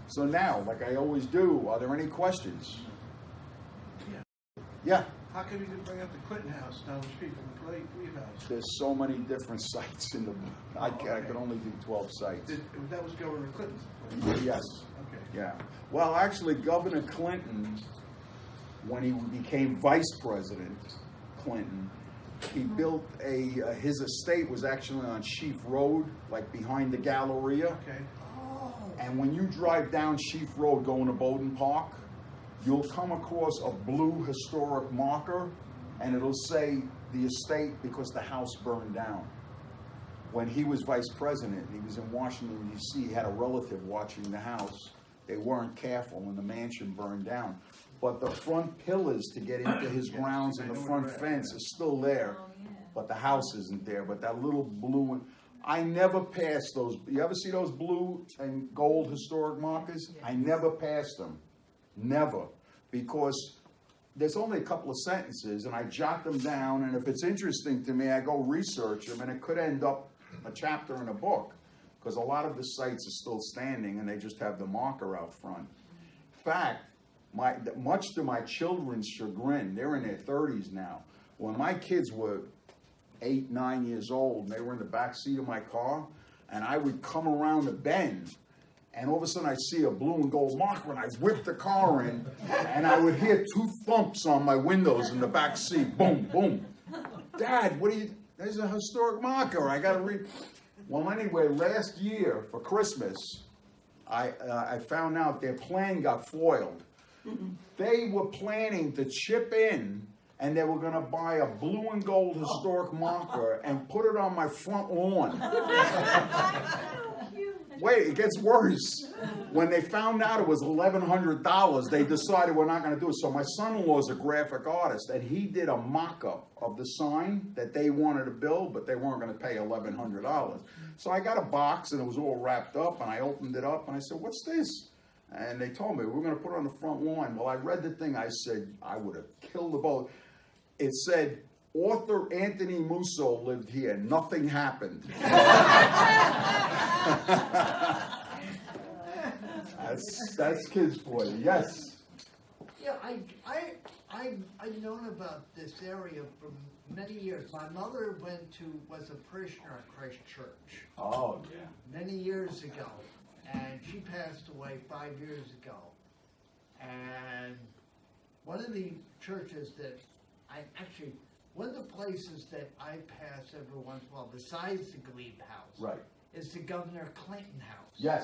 So now, like I always do, are there any questions? Yeah. How come you didn't bring up the Clinton house down the street from the Cleve house? There's so many different sites in the, I could only do 12 sites. That was Governor Clinton's place? Yes. Okay. Yeah. Well, actually, Governor Clinton, when he became vice president, Clinton, he built his estate was actually on Sheaf Road, like behind the Galleria. Okay. And when you drive down Sheaf Road going to Bowden Park, you'll come across a blue historic marker, and it'll say the estate because the house burned down. When he was vice president, he was in Washington, D.C., he had a relative watching the house. They weren't careful, and the mansion burned down. But the front pillars to get into his grounds and the front fence is still there, but the house isn't there. But that little blue one, I never passed those. You ever see those blue and gold historic markers? I never passed them. Never. Because there's only a couple of sentences, and I jot them down, and if it's interesting to me, I go research them, and it could end up a chapter in a book, because a lot of the sites are still standing, and they just have the marker out front. In fact, much to my children's chagrin, they're in their 30s now. When my kids were 8, 9 years old, and they were in the back seat of my car, and I would come around the bend, and all of a sudden I see a blue and gold marker, and I whip the car in, and I would hear 2 thumps on my windows in the back seat. Boom, boom. Dad, there's a historic marker. I got to read. Well, anyway, last year for Christmas, I found out their plan got foiled. They were planning to chip in and they were gonna buy a blue and gold historic marker and put it on my front lawn. Wait, it gets worse. When they found out it was $1,100, they decided we're not gonna do it. So my son-in-law is a graphic artist, and he did a mock-up of the sign that they wanted to build, but they weren't gonna pay $1,100. So I got a box, and it was all wrapped up, and I opened it up, and I said, what's this? And they told me, we're gonna put it on the front lawn. Well, I read the thing, I said, I would have killed the boat. It said, author Anthony Musso lived here, nothing happened. That's kids for you, yes. Yeah, I've known about this area for many years. My mother was a parishioner at Christ Church Oh, yeah. many years ago, and she passed away 5 years ago. And one of the churches that one of the places that I pass every once in a while, besides the Glebe House, Right. is the Governor Clinton House. Yes,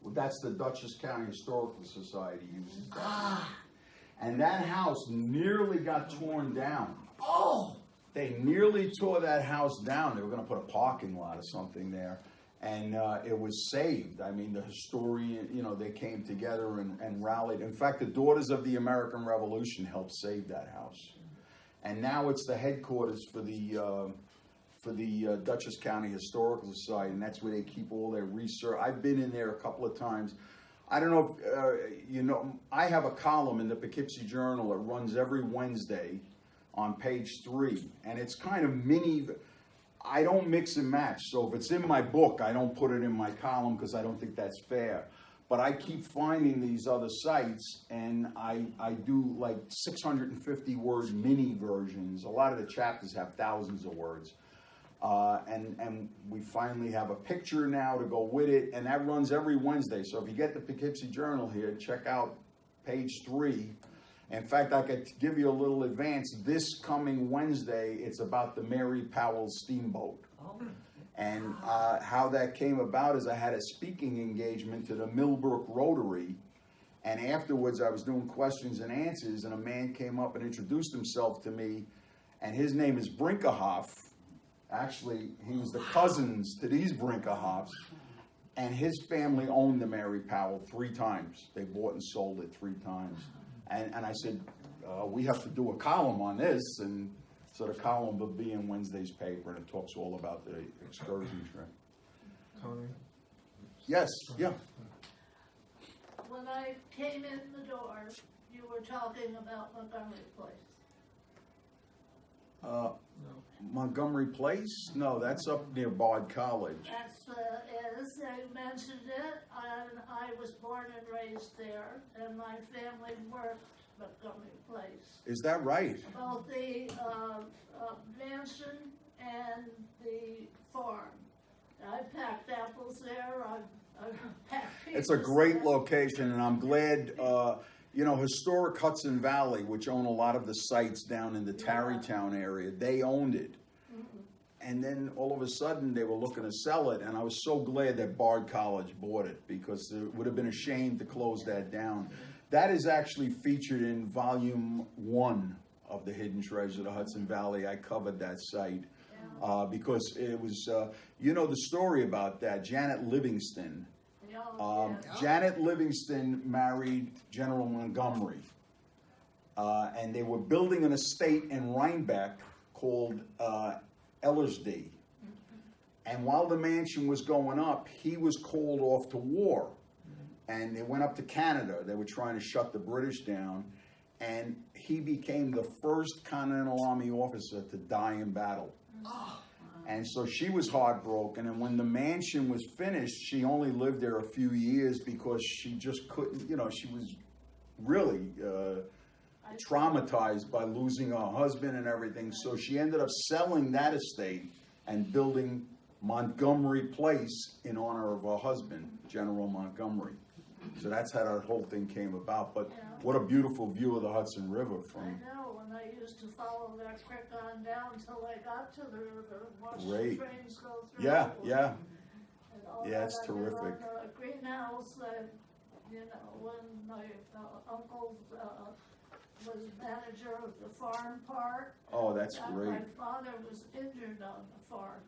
well, that's the Dutchess County Historical Society uses that. And that house nearly got torn down. Oh! They nearly tore that house down. They were gonna put a parking lot or something there. And it was saved. I mean, the historian, they came together and rallied. In fact, the Daughters of the American Revolution helped save that house. And now it's the headquarters for the Dutchess County Historical Society, and that's where they keep all their research. I've been in there a couple of times. I don't know if, I have a column in the Poughkeepsie Journal that runs every Wednesday on page 3, and it's kind of mini. I don't mix and match, so if it's in my book, I don't put it in my column because I don't think that's fair. But I keep finding these other sites, and I do like 650 word mini versions. A lot of the chapters have thousands of words. And we finally have a picture now to go with it, and that runs every Wednesday. So if you get the Poughkeepsie Journal here, check out page 3. In fact, I could give you a little advance. This coming Wednesday, it's about the Mary Powell Steamboat. And how that came about is I had a speaking engagement to the Millbrook Rotary, and afterwards I was doing questions and answers, and a man came up and introduced himself to me, and his name is Brinkerhoff. Actually, he was the cousins to these Brinkerhoffs, and his family owned the Mary Powell 3 times. They bought and sold it 3 times. And I said, we have to do a column on this, and so the column will be in Wednesday's paper, and it talks all about the excursion trip. Tony? Yes, yeah. When I came in the door, you were talking about Montgomery Place. Montgomery Place? No, that's up near Bard College. That's they mentioned it, and I was born and raised there, and my family worked Montgomery Place. Is that right? Both the mansion and the farm. I packed apples there, I packed peaches It's a great there. location, and I'm glad, Historic Hudson Valley, which own a lot of the sites down in the Tarrytown area, they owned it. And then all of a sudden, they were looking to sell it, and I was so glad that Bard College bought it, because it would have been a shame to close that down. That is actually featured in volume 1 of the Hidden Treasure of the Hudson Valley. I covered that site because it was, the story about that. Janet Livingston. Janet Livingston married General Montgomery, and they were building an estate in Rhinebeck called Ellerslie. And while the mansion was going up, he was called off to war. And they went up to Canada. They were trying to shut the British down. And he became the first Continental Army officer to die in battle. And so she was heartbroken. And when the mansion was finished, she only lived there a few years because she just couldn't, she was really traumatized by losing her husband and everything. So she ended up selling that estate and building Montgomery Place in honor of her husband, General Montgomery. So that's how that whole thing came about. But what a beautiful view of the Hudson River from. I know, and I used to follow that creek on down till I got to the river and watch Great. the trains go through. Yeah. And all Yeah, it's that. I did terrific. on the greenhouse, when my uncles was manager of the farm part. Oh, that's great. My father was injured on the farm,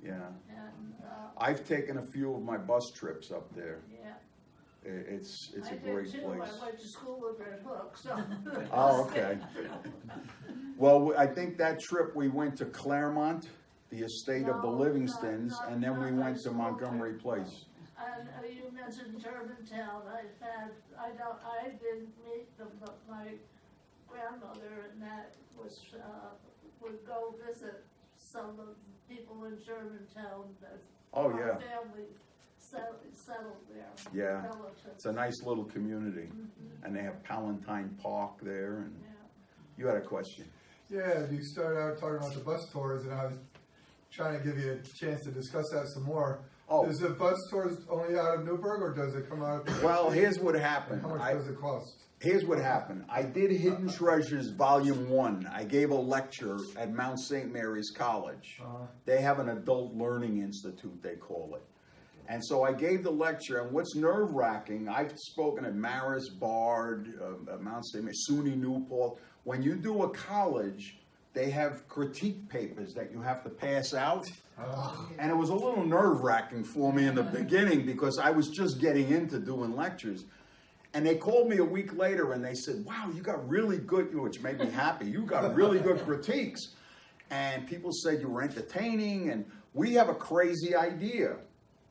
Yeah. and, I've taken a few of my bus trips up there. yeah. It's a I great did too. place. I went to school with Red Hook, so. Oh, okay. Well, I think that trip we went to Claremont, the estate of the No, Livingstons, not- and then we not went to high school. Montgomery Place. And you mentioned Germantown. I didn't meet them, but my grandmother and that was, would go visit some of the people in Germantown that Oh, our yeah. family settled there. Yeah. Relatives. It's a nice little community, and they have Palatine Park there, and Yeah. you had a question. Yeah, you started out talking about the bus tours, and I was trying to give you a chance to discuss that some more. Oh. Is the bus tours only out of Newburgh, or does it come out of? Well, here's what happened. How much does it cost? Here's what happened. I did Hidden Treasures Volume 1. I gave a lecture at Mount St. Mary's College. They have an adult learning institute, they call it. And so I gave the lecture, and what's nerve-wracking, I've spoken at Marist, Bard, Mount St. Mary, SUNY Newport. When you do a college, they have critique papers that you have to pass out. And it was a little nerve-wracking for me in the beginning because I was just getting into doing lectures. And they called me a week later and they said, wow, you got really good, which made me happy, you got really good critiques. And people said you were entertaining and we have a crazy idea.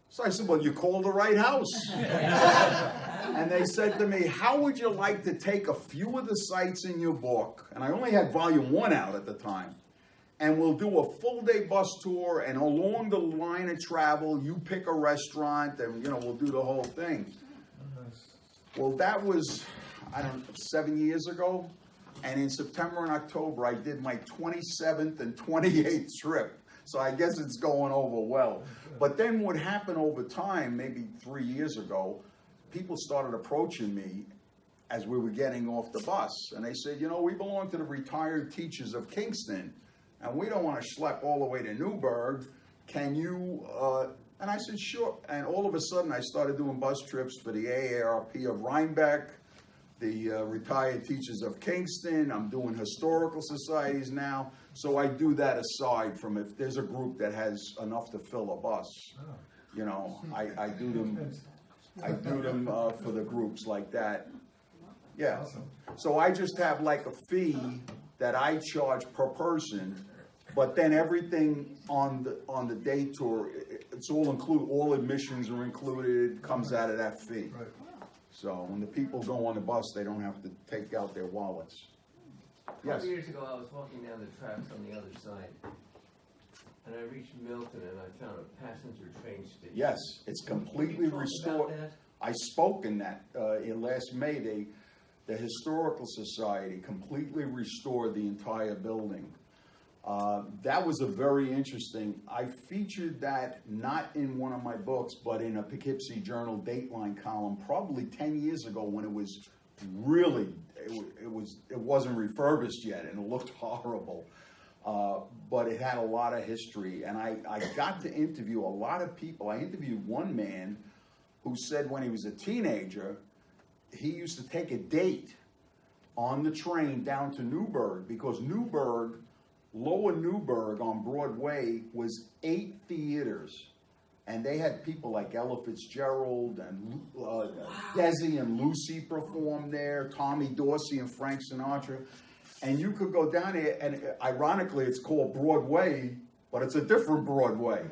So I said, well, you called the right house. And they said to me, how would you like to take a few of the sites in your book, and I only had volume 1 out at the time, and we'll do a full day bus tour, and along the line of travel, you pick a restaurant, and we'll do the whole thing. Well, that was, 7 years ago, and in September and October, I did my 27th and 28th trip. So I guess it's going over well. But then what happened over time, maybe 3 years ago, people started approaching me as we were getting off the bus. And they said, we belong to the retired teachers of Kingston, and we don't want to schlep all the way to Newburgh. Can you, and I said, sure. And all of a sudden, I started doing bus trips for the AARP of Rhinebeck, the retired teachers of Kingston. I'm doing historical societies now. So I do that aside from if there's a group that has enough to fill a bus. I do them. I do them for the groups like that. Yeah. So I just have like a fee that I charge per person, but then everything on the day tour, it's all included. All admissions are included. Comes out of that fee. Right. So when the people go on the bus, they don't have to take out their wallets. A Yes. couple years ago, I was walking down the tracks on the other side, and I reached Milton, and I found a passenger train station. Yes, it's completely Can you talk restored. about that? I spoke in that in last May. The Historical Society completely restored the entire building. That was a very interesting. I featured that not in one of my books, but in a Poughkeepsie Journal Dateline column, probably 10 years ago when it was really it wasn't refurbished yet and it looked horrible. But it had a lot of history, and I got to interview a lot of people. I interviewed one man who said when he was a teenager, he used to take a date on the train down to Newburgh, because Lower Newburgh on Broadway was 8 theaters, and they had people like Ella Fitzgerald and Desi and Lucy perform there, Tommy Dorsey and Frank Sinatra. And you could go down there, and ironically, it's called Broadway, but it's a different Broadway.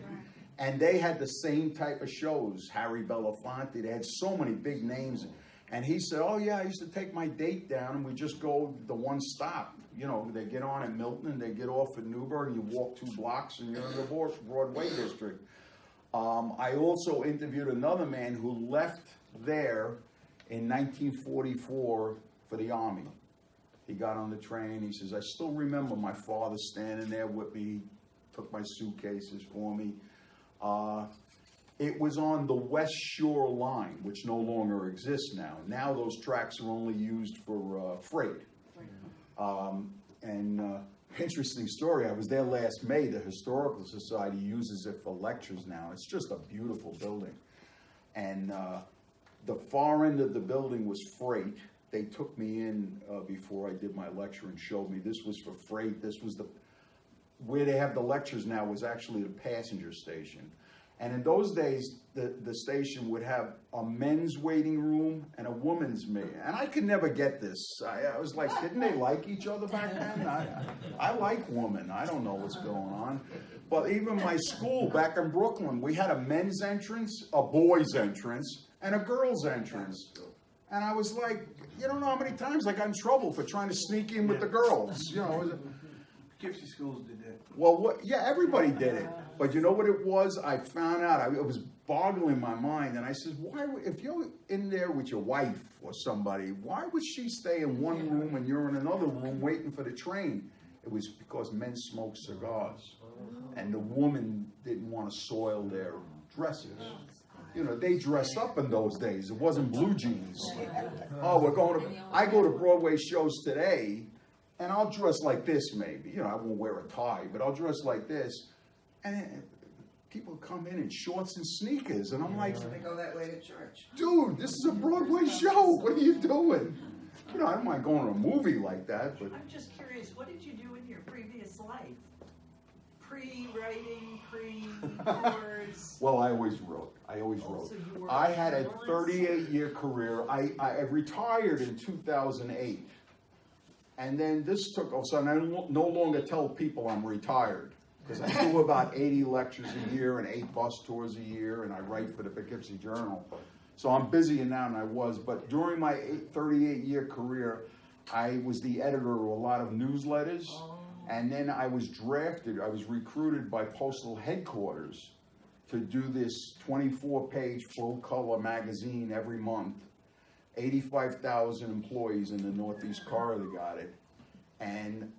And they had the same type of shows, Harry Belafonte, they had so many big names. And he said, oh yeah, I used to take my date down, and we just go the one stop. They get on at Milton, and they get off at Newburgh, and you walk 2 blocks, and you're in the Broadway district. I also interviewed another man who left there in 1944 for the Army. He got on the train. He says, I still remember my father standing there with me, took my suitcases for me. It was on the West Shore line, which no longer exists now. Now those tracks are only used for freight. Interesting story, I was there last May. The Historical Society uses it for lectures now. It's just a beautiful building. And the far end of the building was freight, they took me in before I did my lecture and showed me this was for freight. This was where they have the lectures now was actually the passenger station. And in those days, the station would have a men's waiting room and a woman's maid. And I could never get this. I was like, didn't they like each other back then? I like women. I don't know what's going on. But even my school back in Brooklyn, we had a men's entrance, a boys' entrance, and a girls' entrance. And I was like, you don't know how many times I got in trouble for trying to sneak in with the girls. You know, Poughkeepsie schools did that. well, yeah, everybody did it. But you know what it was? I found out, it was boggling my mind. And I said, if you're in there with your wife or somebody, why would she stay in one room and you're in another room waiting for the train? It was because men smoked cigars. And the woman didn't want to soil their dresses. You know, they dressed up in those days. It wasn't blue jeans. Oh, I go to Broadway shows today, and I'll dress like this maybe. You know, I won't wear a tie, but I'll dress like this. And people come in shorts and sneakers, and I'm like, They go that way to church. dude, this is a Broadway show. What are you doing? You know, I don't mind going to a movie like that, but I'm just curious, what did you do in your previous life? Pre-writing, pre-wars? well, I always wrote. So you were I had a journalist? 38-year career. I retired in 2008. And then this took off, so I no longer tell people I'm retired. Because I do about 80 lectures a year and 8 bus tours a year, and I write for the Poughkeepsie Journal. So I'm busier now than I was. But during my 38-year career, I was the editor of a lot of newsletters. And then I was drafted, I was recruited by Postal Headquarters to do this 24-page full-color magazine every month. 85,000 employees in the Northeast Corridor got it. And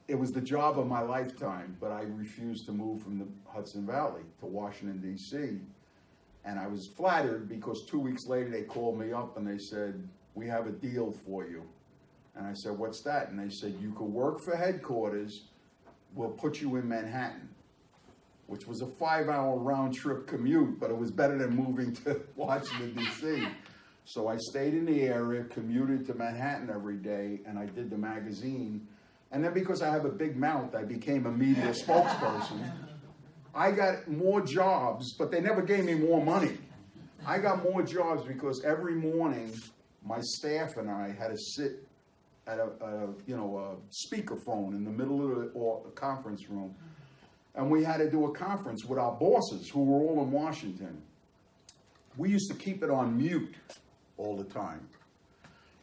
it was the job of my lifetime, but I refused to move from the Hudson Valley to Washington, D.C. And I was flattered because 2 weeks later they called me up and they said, we have a deal for you. And I said, what's that? And they said, you could work for headquarters, we'll put you in Manhattan, which was a 5-hour round trip commute, but it was better than moving to Washington, D.C. So I stayed in the area, commuted to Manhattan every day, and I did the magazine. And then because I have a big mouth, I became a media spokesperson. I got more jobs, but they never gave me more money. I got more jobs because every morning, my staff and I had to sit at a speakerphone in the middle of the conference room. And we had to do a conference with our bosses who were all in Washington. We used to keep it on mute all the time.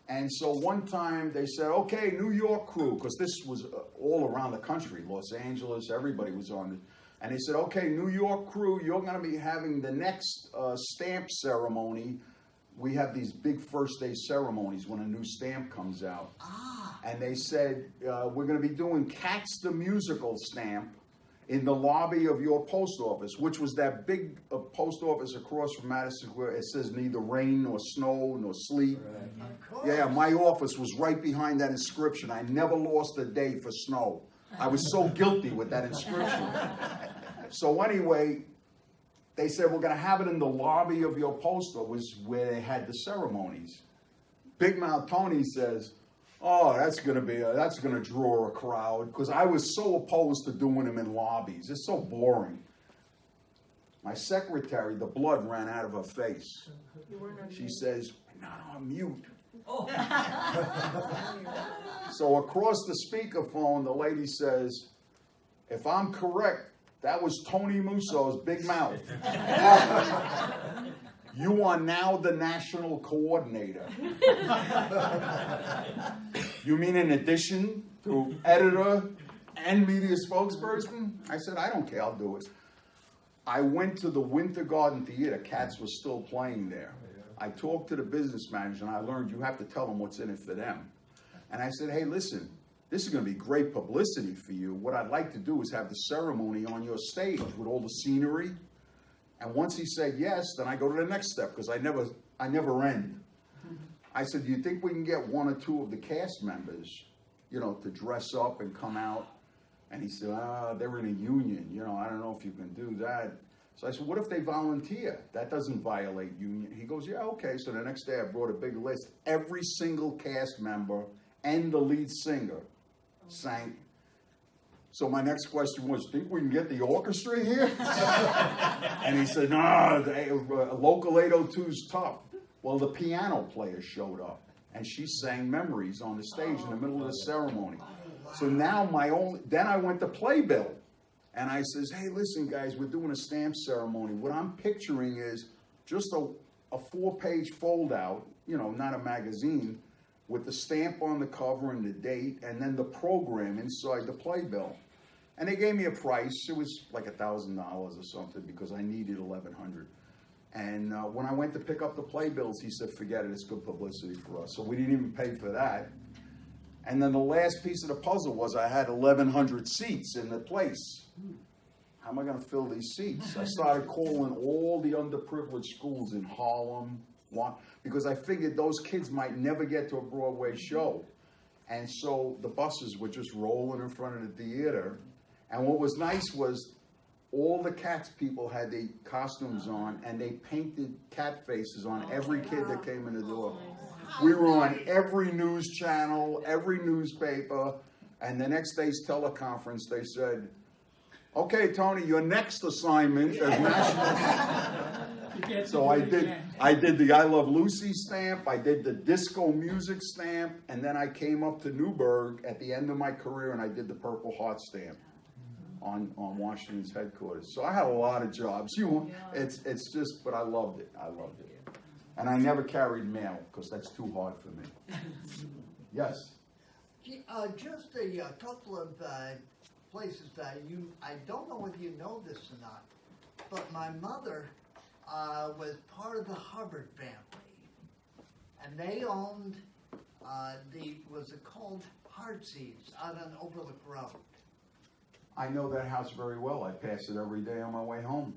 And so one time they said, okay, New York crew, because this was all around the country, Los Angeles, everybody was on it. And they said, okay, New York crew, you're going to be having the next stamp ceremony. We have these big first day ceremonies when a new stamp comes out. And they said, we're going to be doing Cats the Musical stamp in the lobby of your post office, which was that big post office across from Madison Square. It says neither rain nor snow nor sleet. Of course. Yeah, my office was right behind that inscription. I never lost a day for snow. I was so guilty with that inscription. So anyway, they said, we're going to have it in the lobby of your post office where they had the ceremonies. Big Mouth Tony says, oh, that's going to draw a crowd, because I was so opposed to doing them in lobbies. It's so boring. My secretary, the blood ran out of her face. She says, we're not on mute. So across the speakerphone, the lady says, if I'm correct, that was Tony Musso's big mouth. You are now the national coordinator. You mean in addition to editor and media spokesperson? I said, I don't care, I'll do it. I went to the Winter Garden Theater. Cats was still playing there. I talked to the business manager and I learned you have to tell them what's in it for them. And I said, hey, listen, this is going to be great publicity for you. What I'd like to do is have the ceremony on your stage with all the scenery. And once he said yes, then I go to the next step, because I never end. I said, do you think we can get 1 or 2 of the cast members, to dress up and come out? And he said, they're in a union. I don't know if you can do that. So I said, what if they volunteer? That doesn't violate union. He goes, yeah, okay. So the next day I brought a big list. Every single cast member and the lead singer sang. So my next question was, think we can get the orchestra here? And he said, nah, local 802 is tough. Well, the piano player showed up, and she sang Memories on the stage in the middle of the ceremony. So now then I went to Playbill, and I says, hey, listen, guys, we're doing a stamp ceremony. What I'm picturing is just a 4-page fold-out, you know, not a magazine, with the stamp on the cover and the date, and then the program inside the playbill. And they gave me a price. It was like $1,000 or something because I needed $1,100. And when I went to pick up the playbills, he said, forget it, it's good publicity for us. So we didn't even pay for that. And then the last piece of the puzzle was I had 1,100 seats in the place. How am I going to fill these seats? I started calling all the underprivileged schools in Harlem, because I figured those kids might never get to a Broadway show. And so the buses were just rolling in front of the theater. And what was nice was all the Cats people had their costumes on, and they painted cat faces on every kid that came in the door. We were on every news channel, every newspaper, and the next day's teleconference, they said, okay, Tony, your next assignment is national. So I did the I Love Lucy stamp, I did the disco music stamp, and then I came up to Newburgh at the end of my career and I did the Purple Heart stamp on Washington's headquarters. So I had a lot of jobs. It's just, but I loved it. I loved it. And I never carried mail because that's too hard for me. Yes? Just a couple of places that I don't know whether you know this or not, but my mother was part of the Hubbard family, and they owned was it called Heartsease out on Overlook Road. I know that house very well. I pass it every day on my way home.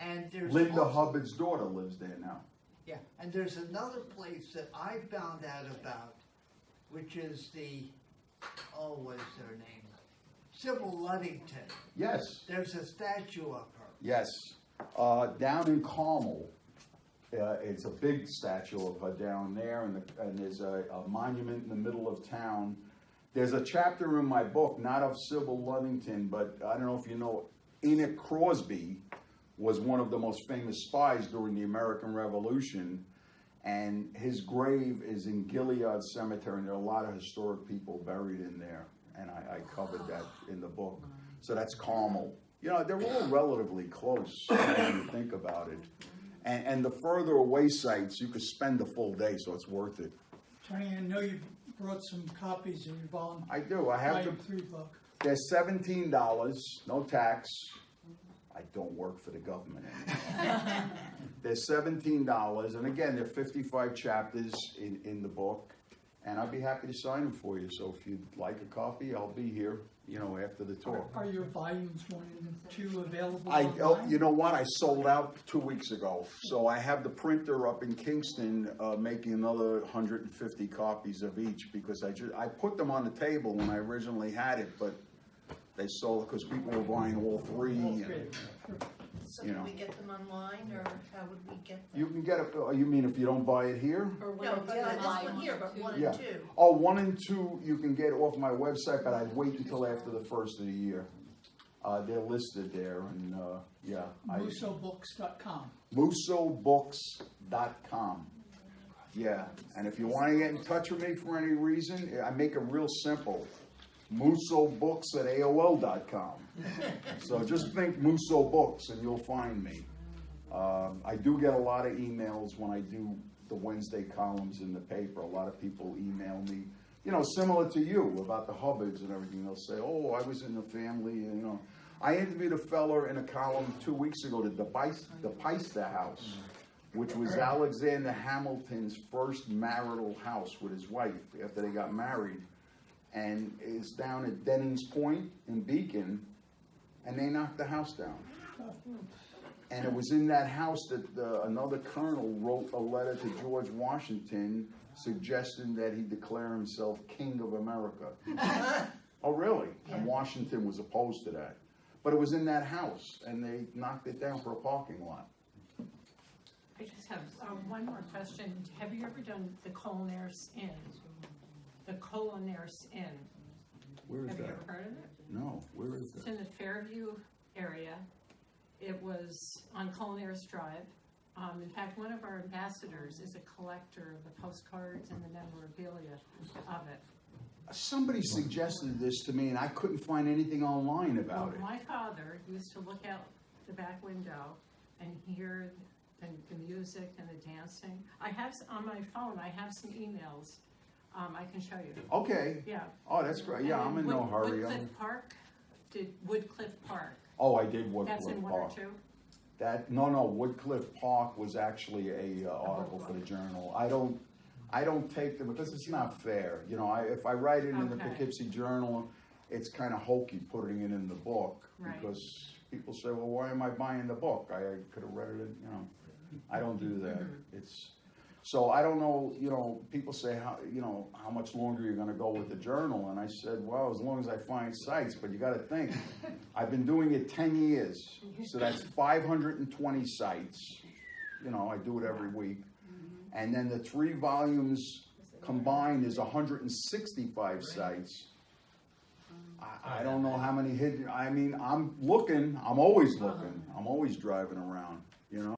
And there's Linda also, Hubbard's daughter lives there now. yeah, and there's another place that I found out about, which is what is their name? Sybil Ludington. Yes, There's a statue of her. yes. Down in Carmel, it's a big statue of her down there, and there's a monument in the middle of town. There's a chapter in my book, not of Sybil Ludington, but I don't know if you know, Enoch Crosby was one of the most famous spies during the American Revolution, and his grave is in Gilead Cemetery, and there are a lot of historic people buried in there, and I covered that in the book. So that's Carmel. You know, they're all relatively close when you think about it. And the further away sites, you could spend a full day, so it's worth it. Tony, I know you brought some copies of your volume. I do. I have Volume to. 3 book. They're $17, no tax. I don't work for the government anymore. They're $17, and again, there are 55 chapters in the book, and I'd be happy to sign them for you. So if you'd like a copy, I'll be here, you know, after the talk. Are your volumes 1 and 2 available online? You know what? I sold out 2 weeks ago, so I have the printer up in Kingston making another 150 copies of each because I put them on the table when I originally had it, but they sold because people were buying all three. So You can know. we get them online, or how would we get them? You can get it. You mean if you don't buy it here? No, not this one here, but 1 Yeah. and 2. Oh, 1 and 2 you can get off my website, but I'd wait until after the first of the year. They're listed there, and yeah. MussoBooks.com. MussoBooks.com. Yeah, and if you want to get in touch with me for any reason, I make it real simple. MussoBooks@AOL.com. So just think Musso Books and you'll find me. I do get a lot of emails when I do the Wednesday columns in the paper. A lot of people email me, you know, similar to you about the Hubbards and everything. They'll say, oh, I was in the family, and, you know. I interviewed a fella in a column 2 weeks ago to the Paisa House, which was Alexander Hamilton's first marital house with his wife after they got married. And it's down at Dennings Point in Beacon, and they knocked the house down. And it was in that house that another colonel wrote a letter to George Washington suggesting that he declare himself King of America. Oh, really? And Washington was opposed to that. but it was in that house, and they knocked it down for a parking lot. I just have one more question. Have you ever done the Colonairs Inn? The Colonairs Inn. Where is Have you that? ever heard of it? No, where is It's that? in the Fairview area. It was on Colonairs Drive. In fact, one of our ambassadors is a collector of the postcards and the memorabilia of it. Somebody suggested this to me, and I couldn't find anything online about Well, it. my father used to look out the back window and hear the music and the dancing. I have, on my phone, I have some emails. I can show you. Okay. Yeah. Oh, that's great. Yeah, I'm in no hurry. Woodcliff Park, Woodcliff Park. Oh, I did That's in Woodcliff one or Park. two? No, Woodcliff Park was actually a article for the Journal. I don't take them, because it's not fair. You know, if I write it in the Okay. Poughkeepsie Journal, it's kind of hokey putting it in the book. Right. Because people say, well, why am I buying the book? I could have read it in, you know. I don't do that. It's, so I don't know, you know, people say, how much longer you're gonna go with the Journal? And I said, well, as long as I find sites, but you gotta think, I've been doing it 10 years, so that's 520 sites. You know, I do it every week. And then the 3 volumes combined is 165 sites. I don't know how many hidden, I mean, I'm always looking, I'm always driving around, you know?